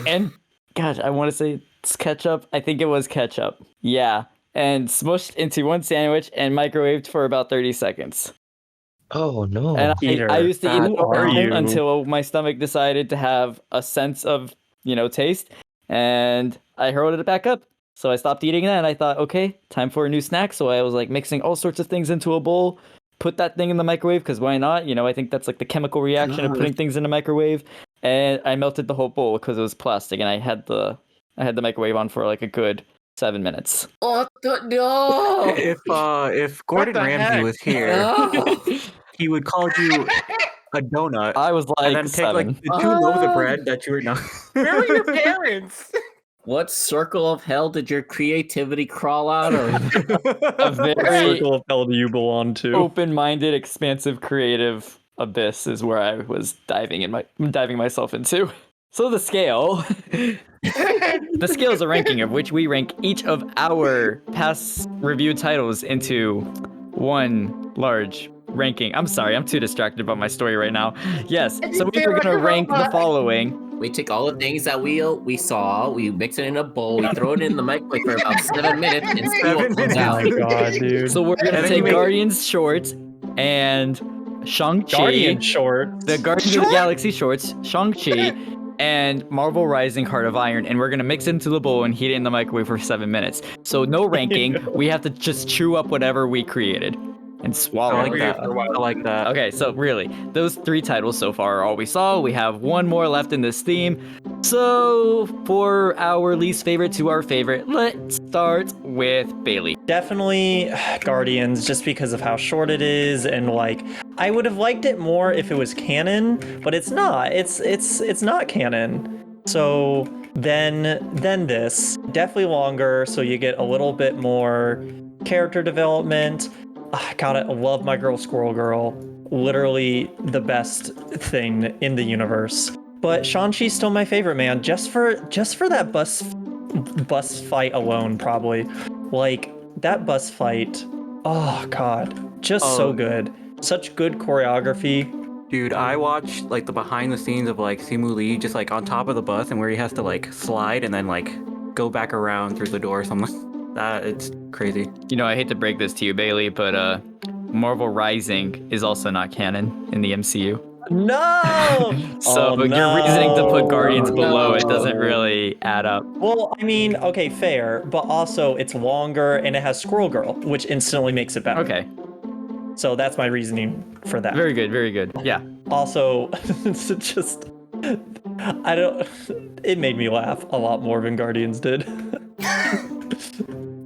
A: And gosh, I want to say it's ketchup. I think it was ketchup. Yeah, and smushed into one sandwich and microwaved for about 30 seconds.
H: Oh no.
A: And
E: Peter,
A: I used to eat
E: who are
A: it
E: you?
A: until my stomach decided to have a sense of, taste, and I hurled it back up. So I stopped eating that and I thought, okay, time for a new snack. So I was like mixing all sorts of things into a bowl, put that thing in the microwave because why not? You know, I think that's like the chemical reaction of putting things in a microwave. And I melted the whole bowl because it was plastic, and I had the microwave on for like a good 7 minutes.
F: What the no?
B: If Gordon Ramsay
C: heck?
B: was here,
F: No.
B: he would call you a donut
A: I was
B: and
A: like
B: then take like
A: 7.
B: the 2 loaves of bread that you were no.
C: Where were your parents?
F: What circle of hell did your creativity crawl out of?
A: A very
E: Circle of hell do you belong to?
A: open-minded, expansive, creative abyss is where I was diving myself into. So the scale, the scale is a ranking of which we rank each of our past review titles into one large ranking. I'm sorry, I'm too distracted about my story right now. Yes, so we were gonna rank the following.
F: We take all the things that we saw, we mix it in a bowl, we throw it in the microwave for about 7 minutes, and see
B: 7
F: what comes
B: minutes.
F: out.
E: Oh my god, dude.
A: So we're gonna
B: And then
A: take
B: you make-
A: Guardians shorts and Shang-Chi.
E: Guardian shorts.
A: The Guardians of the Galaxy shorts, Shang-Chi, and Marvel Rising Heart of Iron, and we're gonna mix it into the bowl and heat it in the microwave for 7 minutes. So no ranking, we have to just chew up whatever we created and swallow
B: I
A: it.
B: like that. I like that.
A: Okay, so really, those 3 titles so far are all we saw. We have one more left in this theme. So for our least favorite to our favorite, let's start with Bailey.
E: Definitely Guardians, just because of how short it is, and like I would have liked it more if it was canon, but it's not. It's not canon. So then this definitely longer, so you get a little bit more character development. God, I love my girl Squirrel Girl. Literally the best thing in the universe. But Shang-Chi's still my favorite, man. Just for that bus fight alone, probably. Like that bus fight. Oh god, just so good. Such good choreography.
B: Dude, I watched like the behind the scenes of like Simu Lee just like on top of the bus and where he has to like slide and then like go back around through the door or something. That it's crazy.
A: You know, I hate to break this to you, Bailey, but Marvel Rising is also not canon in the MCU.
E: No!
A: So
E: Oh,
A: your reasoning to put
E: no.
A: Guardians below it
F: No.
A: doesn't really add up.
E: Well, I mean, okay, fair, but also it's longer and it has Squirrel Girl, which instantly makes it better.
A: Okay,
E: So that's my reasoning for that.
A: very good, very good. Yeah.
E: Also, it's just it made me laugh a lot more than Guardians did.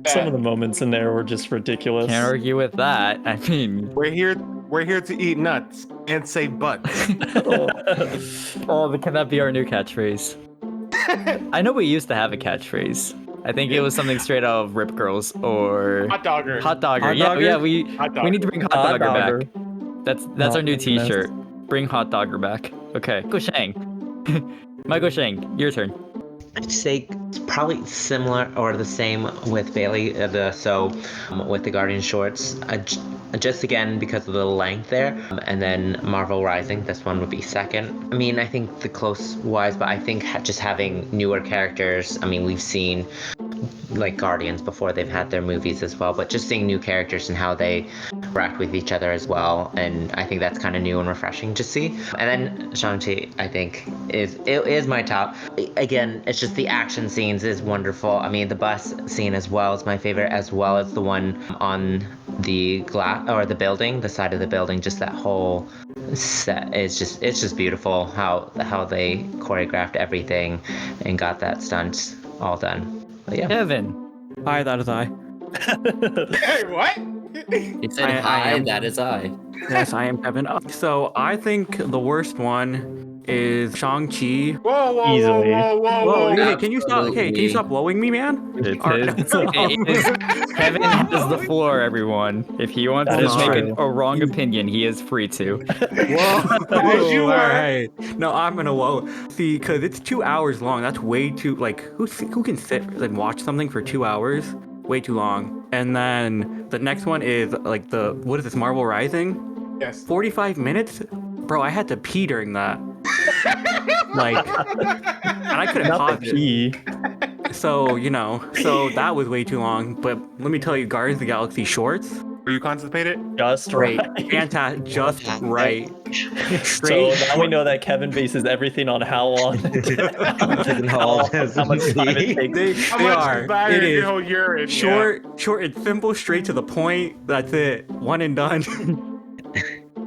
E: Some of the moments in there were just ridiculous.
A: Can't argue with that. I mean,
C: We're here to eat nuts and say butts.
A: oh, but can that be our new catchphrase? I know we used to have a catchphrase. I think it was something straight out of Rip Girls or
C: Hot dogger.
A: Hot Dogger.
B: Hot
A: Yeah,
B: Dogger?
A: yeah. We
C: Hot
A: we need to bring Hot Dogger
E: Dogger.
A: back. That's
E: Oh,
A: our new
E: goodness.
A: T-shirt. Bring Hot Dogger back. Okay, Go Shang. Michael Shang, your turn.
H: I'd say it's probably similar or the same with Bailey. With the Guardian shorts, just again because of the length there, and then Marvel Rising. This one would be second. I mean, I think the close wise, but I think just having newer characters. I mean, we've seen like Guardians before, they've had their movies as well, but just seeing new characters and how they interact with each other as well, and I think that's kind of new and refreshing to see. And then Shang-Chi, I think is my top. Again, it's just the action scenes is wonderful. I mean, the bus scene as well is my favorite, as well as the one on the glass or the building, the side of the building. Just that whole set is just beautiful how they choreographed everything and got that stunt all done. But yeah.
A: Kevin.
B: Hi, that is I.
C: Hey, what?
F: It said,
B: I
F: hi,
B: am-
F: that is I.
B: Yes, I am Kevin. So I think the worst one is Shang-Chi.
C: Whoa,
E: Easily.
B: Whoa, hey, can you stop?
F: Absolutely.
B: Hey, can you stop blowing me, man?
A: It
B: Alright.
A: is Kevin has the floor, everyone. If he wants
E: That
A: to
E: is
A: make
E: true.
A: a wrong opinion, he is free to.
C: As you were.
B: Alright. No, I'm gonna whoa. See, because it's 2 hours long. That's way too, like, who can sit and watch something for 2 hours? Way too long. And then the next one is, like, what is this, Marvel Rising?
C: Yes.
B: 45 minutes? Bro, I had to pee during that. Like, and I couldn't
E: Not
B: pause
E: the
B: it.
E: pee.
B: So that was way too long. But let me tell you, Guardians of the Galaxy shorts,
C: Were you constipated?
E: Just
B: Great,
E: right.
B: fantastic, just right.
E: So
B: Straight.
E: now we know that Kevin bases everything on how long, how much time it takes.
C: How
B: They
C: much
B: are.
C: desire
B: It
C: in your
B: is
C: whole urine?
B: short, and simple, straight to the point. That's it. One and done.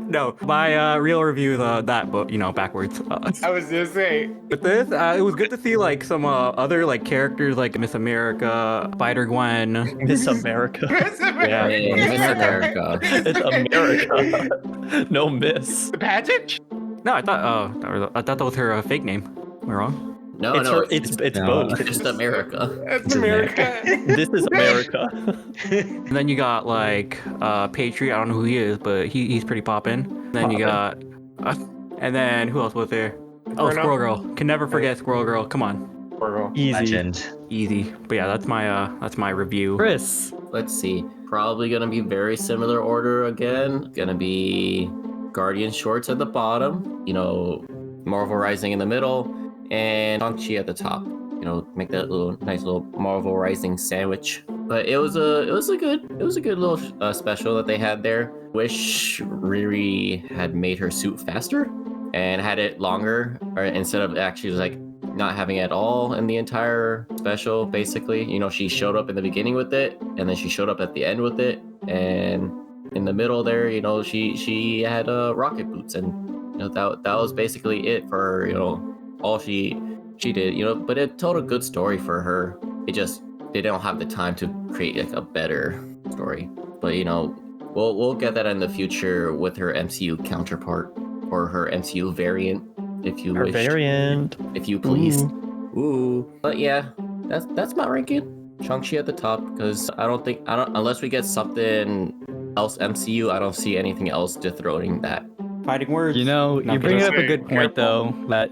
B: No, my real review of that book, backwards.
C: I was just saying.
B: With this, it was good to see like some other like characters like Miss America, Spider-Gwen.
E: Miss America.
B: Yeah,
F: Hey, Miss America.
E: It's America. No miss.
C: The pageant?
B: No, I thought that was her fake name. Am I wrong?
F: No,
E: It's
F: no,
E: her, it's both.
F: it's just America.
C: That's America.
E: This is America.
B: And then you got like Patriot. I don't know who he is, but he's pretty poppin'. Then you got, and then who else was there? Oh, Squirrel Girl. Can never forget Squirrel Girl. Come on,
E: Easy.
K: Legend.
B: easy. But yeah, that's my review.
A: Chris.
F: Let's see. Probably gonna be very similar order again. Gonna be Guardian Shorts at the bottom. Marvel Rising in the middle, and Shang-Chi at the top. Make that nice little Marvel Rising sandwich. But it was a good little special that they had there. Wish Riri had made her suit faster and had it longer, or instead of actually like not having it at all in the entire special. Basically, she showed up in the beginning with it, and then she showed up at the end with it, and in the middle there, she had rocket boots, and that was basically it for all she did. But it told a good story for her. They don't have the time to create like a better story. But we'll get that in the future with her MCU counterpart or her MCU variant, if you wish.
E: Variant.
F: If you please. Ooh. But yeah, that's my ranking. Shang-Chi at the top, because I don't unless we get something else MCU, I don't see anything else dethroning that.
B: Fighting words.
A: You
B: Not
A: bring
B: gonna
A: up a
C: say,
A: good point
C: careful.
A: though, that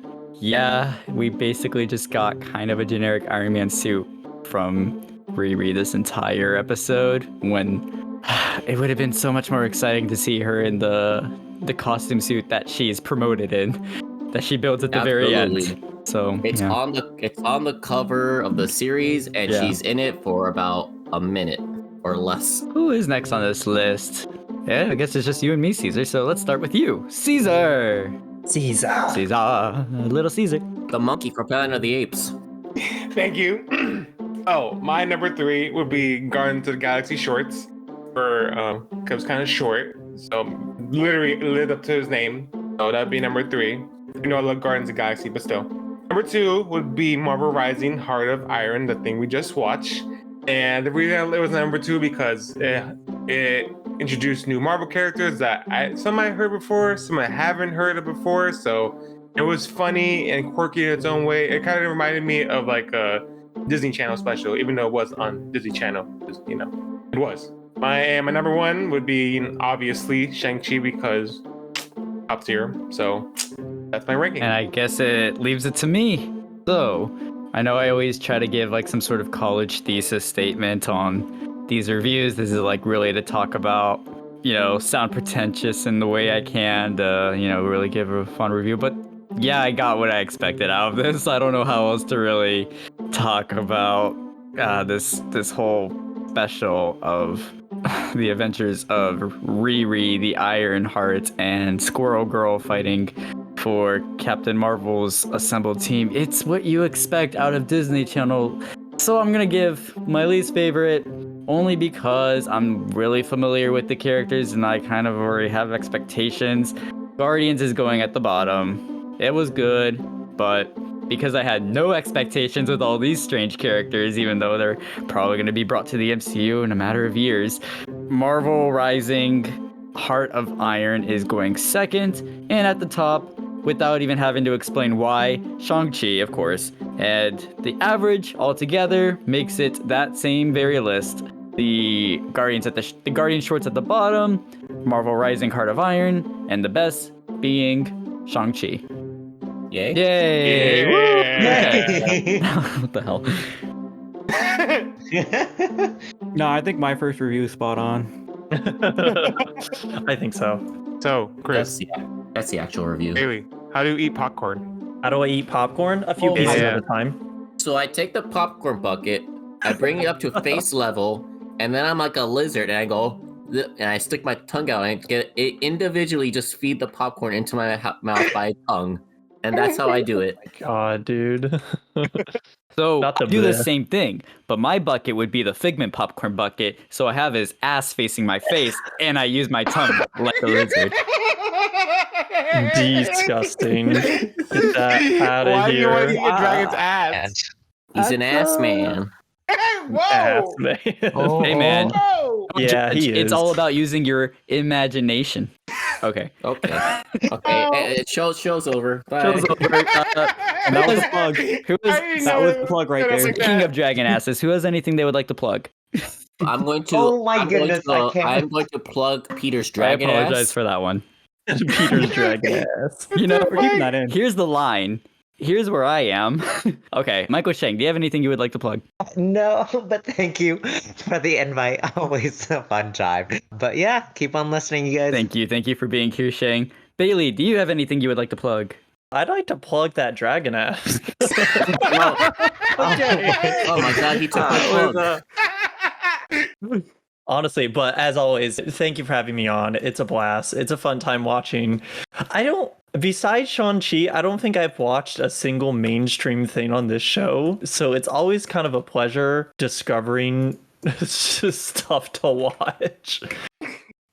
A: we basically just got kind of a generic Iron Man suit from Riri this entire episode, when it would have been so much more exciting to see her in the costume suit that she's promoted in, that she builds at the very end. So
F: It's on the cover of the series, and she's in it for about a minute or less.
A: Who is next on this list? Yeah, I guess it's just you and me, Caesar. So let's start with you, Caesar. Caesar, little Caesar.
F: The monkey from Planet of the Apes.
C: Thank you. Oh, my number 3 would be Guardians of the Galaxy shorts, cause it was kind of short, so literally lived up to his name. So that'd be number 3. I love Guardians of the Galaxy, but still. Number 2 would be Marvel Rising: Heart of Iron, the thing we just watched. And the reason it was number 2 because it introduced new Marvel characters that some I heard before, some I haven't heard of before. So it was funny and quirky in its own way. It kind of reminded me of like a Disney Channel special, even though it was on Disney Channel. It was. My number 1 would be obviously Shang-Chi, because top tier. So that's my ranking.
A: And I guess it leaves it to me. So, I know I always try to give like some sort of college thesis statement on these reviews. This is like really to talk about, sound pretentious in the way I can to, really give a fun review. But yeah, I got what I expected out of this. I don't know how else to really talk about this whole special of the adventures of Riri, the Iron Heart, and Squirrel Girl fighting for Captain Marvel's assembled team. It's what you expect out of Disney Channel. So I'm gonna give my least favorite only because I'm really familiar with the characters and I kind of already have expectations. Guardians is going at the bottom. It was good, but because I had no expectations with all these strange characters, even though they're probably going to be brought to the MCU in a matter of years, Marvel Rising: Heart of Iron is going second, and at the top, without even having to explain why, Shang-Chi, of course. And the average altogether makes it that same very list. The Guardian shorts at the bottom, Marvel Rising: Heart of Iron, and the best being Shang-Chi.
F: Yay!
A: Yay! What the hell?
B: No, I think my first review is spot on.
E: I think so.
C: So, Chris,
F: That's the actual review.
C: Haley, how do you eat popcorn?
E: How do I eat popcorn? A few pieces at a time.
F: So I take the popcorn bucket, I bring it up to face level, and then I'm like a lizard, and I go, and I stick my tongue out and get it individually. Just feed the popcorn into my mouth by tongue, and that's how I do it.
E: God, dude.
A: So
E: Not
A: I
E: the
A: do the
E: bleh.
A: same thing, but my bucket would be the Figment popcorn bucket. So I have his ass facing my face, and I use my tongue like a lizard.
E: Disgusting. Get that out of
C: Why do you want to
E: here.
C: eat a dragon's
H: And
C: ass?
F: He's an
E: That's,
F: ass man.
E: Ass
C: Whoa!
E: man.
A: Hey man,
C: Whoa!
A: don't
E: Yeah,
A: judge.
E: he
A: It's
E: is.
A: all about using your imagination. Okay.
F: Okay. It show's over. Bye.
A: Show's over.
B: And that was the plug. That was the plug right there.
A: Speaking of dragon asses, who has anything they would like to plug?
F: I'm going to.
H: Oh my goodness, I can't-
F: I'm going to plug Peter's
A: I
F: dragon
A: apologize
F: ass.
A: for that one.
E: Peter's dragon ass.
A: You know,
B: We're keeping that in.
A: here's the line. Here's where I am. Okay, Michael Shang, do you have anything you would like to plug?
H: No, but thank you for the invite. Always a fun time. But yeah, keep on listening, you guys.
A: Thank you for being here, Shang. Bailey, do you have anything you would like to plug?
E: I'd like to plug that dragon ass.
F: Oh my god, he took my plug.
E: Honestly, but as always, thank you for having me on. It's a blast. It's a fun time watching. Besides Shang-Chi, I don't think I've watched a single mainstream thing on this show. So it's always kind of a pleasure discovering stuff to watch.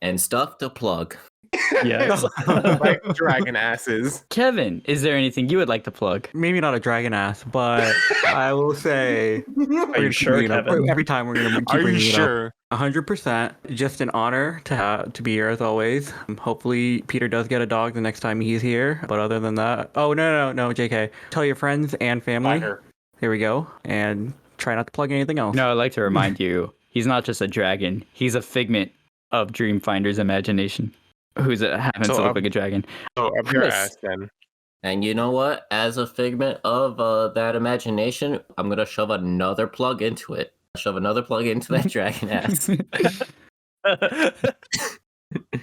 F: And stuff to plug.
E: Yes.
C: Like dragon asses.
A: Kevin, is there anything you would like to plug?
B: Maybe not a dragon ass, but I will say.
E: Are you sure, Kevin?
B: Every time we're gonna keep
C: Are you
B: bringing it up.
C: sure?
B: 100%. Just an honor to be here as always. Hopefully Peter does get a dog the next time he's here. But other than that, oh no, JK. Tell your friends and family.
C: Fire.
B: Here we go, and try not to plug anything else.
A: No, I'd like to remind you, he's not just a dragon. He's a figment of Dreamfinder's imagination. Who's happens to look like a dragon.
C: Oh, up your
A: Chris.
C: ass then.
F: And you know what? As a figment of that imagination, I'm gonna shove another plug into it. Shove another plug into that dragon ass.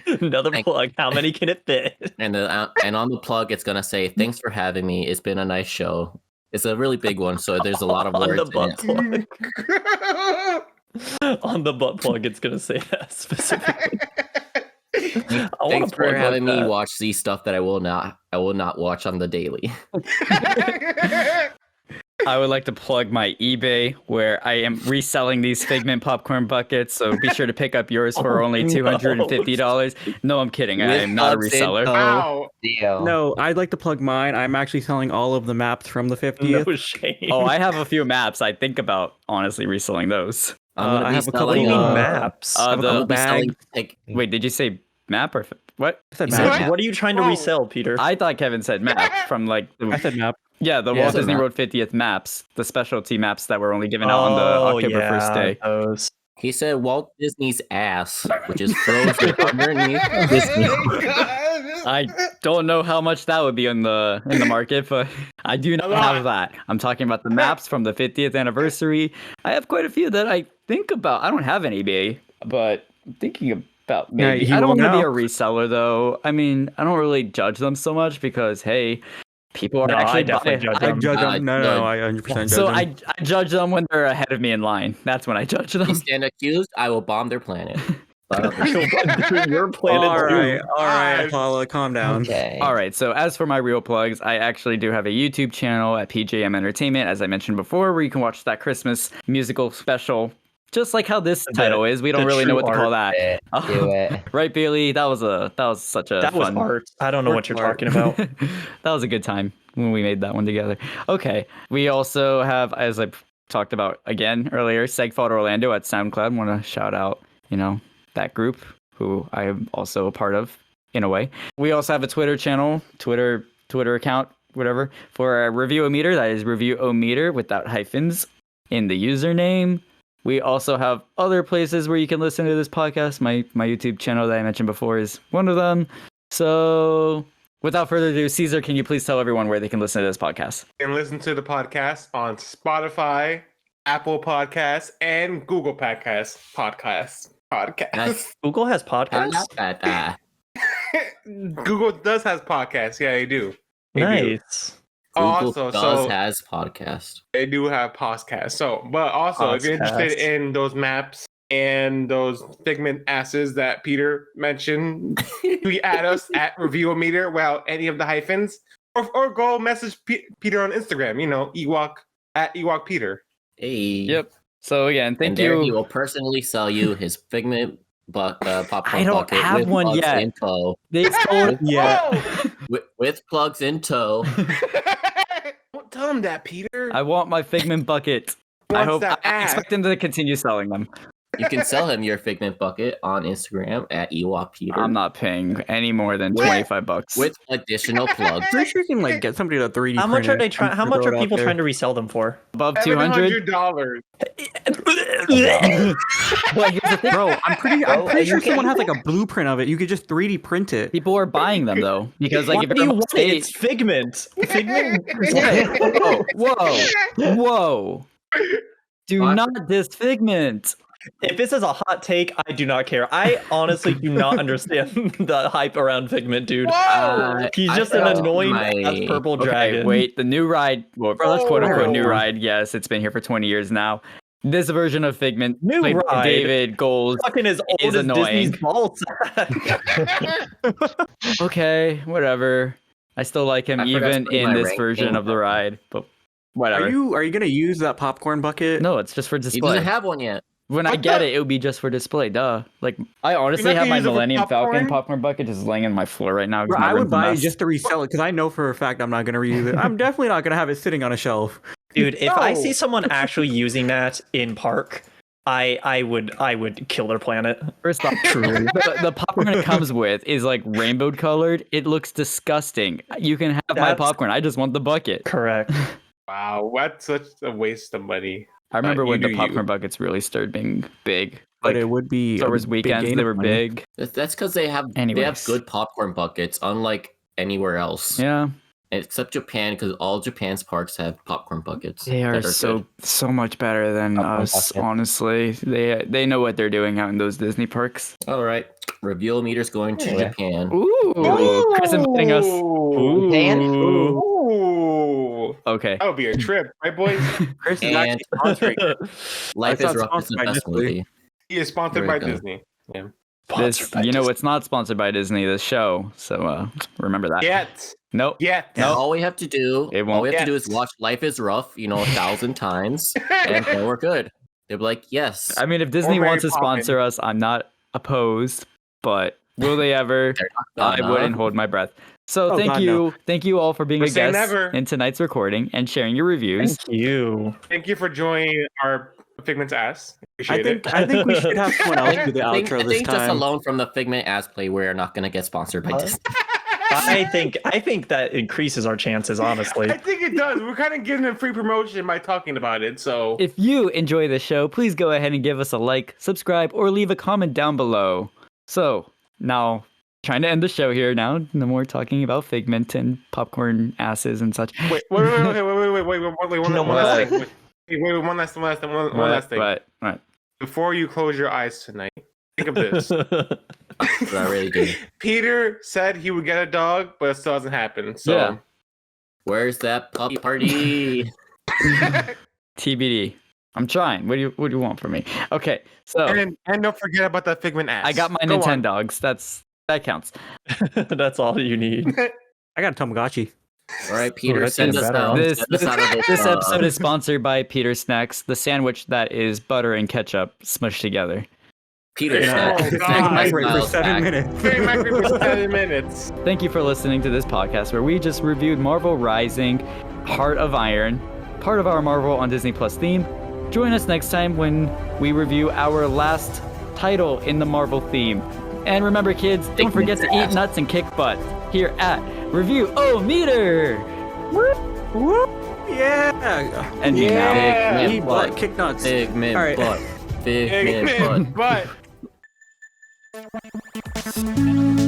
E: Another plug. How many can it fit?
F: And on the plug, it's gonna say, "Thanks for having me. It's been a nice show." It's a really big one, so there's a lot of
E: On
F: words
E: the butt
F: in it.
E: plug. On the butt plug, it's gonna say that specifically.
F: Thanks for having me watch the stuff that I will not watch on the daily.
A: I would like to plug my eBay where I am reselling these Figment popcorn buckets. So be sure to pick up yours for only $250. No, I'm kidding. I am not a reseller.
C: Ow.
H: Deal.
B: No, I'd like to plug mine. I'm actually selling all of the maps from the 50th.
E: No shame.
A: Oh, I have a few maps. I think about honestly reselling those.
F: I'm gonna
B: I
F: be
B: have a couple
E: What do you
F: selling,
E: mean maps?
B: I have a
A: the
B: couple
F: selling,
B: bags.
F: like,
A: Wait, did you say map or what?
B: I said
E: You said-
B: map.
E: what are you trying to
C: Whoa.
E: resell, Peter?
A: I thought Kevin said map from like
B: I said map.
A: yeah, the
B: Yeah,
A: Walt
B: it's a
A: Disney
F: map.
A: Road 50th maps, the specialty maps that were only given out on the October 1st day.
E: Those.
F: he said Walt Disney's ass, which is frozen underneath Disney.
A: I don't know how much that would be in the market, but I do not have that. I'm talking about the maps from the 50th anniversary. I have quite a few that I think about. I don't have an eBay, but I'm thinking about maybe.
B: you
A: I don't
B: will
A: want to be
B: now.
A: a reseller though. I mean, I don't really judge them so much because hey, people are
E: No, I
A: actually
E: definitely judge
B: I
E: them.
B: judge
F: Uh,
B: them. No, I 100% judge
A: So
B: them.
A: I judge them when they're ahead of me in line. That's when I judge them.
F: They stand accused. I will bomb their planet.
E: Your planet
B: all right,
E: too.
B: Paula, calm down.
H: Okay.
A: All right, so as for my real plugs, I actually do have a YouTube channel at PJM Entertainment, as I mentioned before, where you can watch that Christmas musical special, just like how this title is. We don't
E: the
A: really know
E: true
A: what to call
E: art.
A: that.
H: Do it.
A: Right, Bailey? That was such a
E: That was
A: fun.
E: art. I don't know what you're talking about.
A: That was a good time when we made that one together. Okay, we also have, as I talked about again earlier, Segfault Orlando at SoundCloud. Want to shout out, that group who I am also a part of in a way. We also have a Twitter channel, Twitter account, whatever, for our Review-O-Meter. That is Review-O-Meter without hyphens in the username. We also have other places where you can listen to this podcast. My YouTube channel that I mentioned before is one of them. So without further ado, Caesar, can you please tell everyone where they can listen to this podcast?
C: You can listen to the podcast on Spotify, Apple Podcasts, and Google Podcasts.
F: Nice.
E: Google has podcasts.
C: Google does has podcasts. Yeah, they do. They do.
E: Nice.
C: Also, so
F: has podcast.
C: they do have podcasts. So, but also, if you're interested
E: Podcasts.
C: in those maps and those Figment asses that Peter mentioned, tweet at us at Review-O-Meter without any of the hyphens, or go message Peter on Instagram. Ewok at Ewok Peter.
F: Hey.
A: Yep. So again, thank
F: and there
A: you.
F: he will personally sell you his Figment popcorn
A: I don't
F: bucket
A: have
F: with
A: one
F: plugs
A: yet.
F: in tow.
A: They sold
F: with plugs in tow.
C: Don't tell him that, Peter.
A: I want my Figment bucket. I hope. I
C: ass.
A: expect him to continue selling them.
F: You can sell him your Figment bucket on Instagram at Ewok Peter.
A: I'm not paying any more than $25
F: with additional plugs.
B: Pretty sure you can get somebody to 3D.
E: How much are
B: print it
E: they trying?
B: and
E: How much
B: throw
E: are
B: it out
E: people
B: there.
E: trying to resell them for?
A: Above $200.
C: $700.
A: But here's the thing,
B: Bro, I'm pretty sure someone has like a blueprint of it. You could just 3D print it.
A: people are buying them though because like
E: Why
A: if
E: do
A: you're
E: you
A: in
E: want it?
A: state,
E: It's Figment. Figment.
A: whoa. Do
F: What?
A: not diss Figment.
E: If this is a hot take, I do not care. I honestly do not understand the hype around Figment, dude. He's just an annoying ass purple dragon.
A: Okay, wait, the new ride, well,
B: that's
A: quote unquote
B: terrible.
A: new ride, yes, it's been here for 20 years now. This version of Figment,
E: New
A: played by
E: ride?
A: David Gold,
E: Fucking as old
A: is
E: as
A: annoying.
E: Disney's ball sack.
A: Okay, whatever. I still like him
F: I forgot to
A: even
F: put
A: in
F: my
A: this
F: ranking.
A: version of the ride, but whatever.
B: Are you gonna use that popcorn bucket?
A: No, it's just for
F: He
A: display.
F: doesn't have one yet.
A: When I get it, it would be just for display. Duh. Like, I honestly
C: not
A: have
C: gonna
A: my
C: use it for
A: Millennium Falcon
C: popcorn?
A: popcorn bucket just laying on my floor right now. 'cause
B: Bro,
A: my
B: I would
A: room's a
B: buy it
A: mess.
B: just to resell it because I know for a fact I'm not gonna reuse it. I'm definitely not gonna have it sitting on a shelf.
E: Dude, if I
C: No.
E: see someone actually using that in park, I would kill their planet.
A: First off, the popcorn it comes with is like rainbow colored. It looks disgusting. You can have my
E: That's-
A: popcorn. I just want the bucket.
E: Correct.
C: Wow, that's such a waste of money.
A: I remember
C: you
A: when the
C: do you.
A: popcorn buckets really started being big.
B: But
A: Like,
B: it would be
A: Star
B: a
A: Wars
B: big
A: weekends,
B: gain
A: they
B: of
A: were
B: money.
A: big.
F: That's because they have
A: Anyways.
F: good popcorn buckets, unlike anywhere else.
A: Yeah,
F: Except Japan, because all Japan's parks have popcorn buckets.
A: they are
F: that
A: so
F: good.
A: much better than
D: Popcorn
A: us.
D: bucket.
A: Honestly, they know what they're doing out in those Disney parks.
F: All right, Review-O-Meter's going to
D: Yeah.
F: Japan.
A: Ooh, Chris inviting us.
D: Japan?
C: Ooh.
A: Okay.
C: That would be a trip, right, boys?
B: Chris is
F: And-
B: actually sponsoring it.
F: Life
B: That's
F: is
B: not
F: Rough is the
B: sponsored by
F: best
B: Disney.
F: movie.
C: He is sponsored
F: Very
C: by
F: good.
C: Disney. Yeah.
A: This, it's not sponsored by Disney. This show, so remember that.
C: Yet.
A: Nope.
C: Yet.
F: And all we have to do,
A: It
F: all
A: won't.
F: we have to do
C: Yes.
F: is watch Life is Rough, 1,000 times, and then we're good. They'll be like, yes.
A: I mean, if Disney
C: Mary
A: wants to
C: Poppins.
A: sponsor us, I'm not opposed. But will they ever?
F: They're not
A: I
F: gonna.
A: wouldn't hold my breath. So
B: Oh,
A: thank
B: God,
A: you, thank you all for being
C: We're
A: a
C: saying
A: guest
C: never.
A: in tonight's recording and sharing your reviews.
E: Thank you.
C: Thank you for joining our Figment's ass. Appreciate
B: I think we should have someone else do the
F: I think,
B: outro
F: I
B: this
F: think just
B: time.
F: alone from the Figment ass play, we're not gonna get sponsored by Disney.
E: I think that increases our chances, honestly.
C: I think it does. We're kind of giving them free promotion by talking about it. So
A: If you enjoy the show, please go ahead and give us a like, subscribe, or leave a comment down below. So now, trying to end the show here now. No more talking about Figment and popcorn asses and such.
C: wait, one last thing.
A: What?
C: Before you close your eyes tonight, think of this.
F: But I really do.
C: Peter said he would get a dog, but it still hasn't happened. So
A: Yeah.
F: Where's that puppy party?
A: TBD. I'm trying. What do you want from me? Okay, so
C: and don't forget about that Figment ass.
A: I got my
C: Go
A: Nintendo
C: on.
A: dogs. That counts.
E: That's all you need.
B: I got a Tamagotchi.
F: All right, Peter,
E: that's
F: send
E: even
F: us
E: better.
F: out.
A: This
F: Send us out of
A: this episode is sponsored by Peter Snacks, the sandwich that is butter and ketchup smushed together.
F: Peter
C: Oh,
F: Snack.
C: God.
B: Migrate for
F: Smiles
B: 7
F: back.
B: minutes.
C: Very micro for 7 minutes.
A: Thank you for listening to this podcast where we just reviewed Marvel Rising, Heart of Iron, part of our Marvel on Disney Plus theme. Join us next time when we review our last title in the Marvel theme. And remember, kids, don't forget to eat nuts and kick butt here at Review-O-Meter.
B: Yeah.
A: And you now.
C: Yeah.
B: Eat butt, kick nuts.
F: Figment
B: All right.
F: butt. Figment butt.
C: But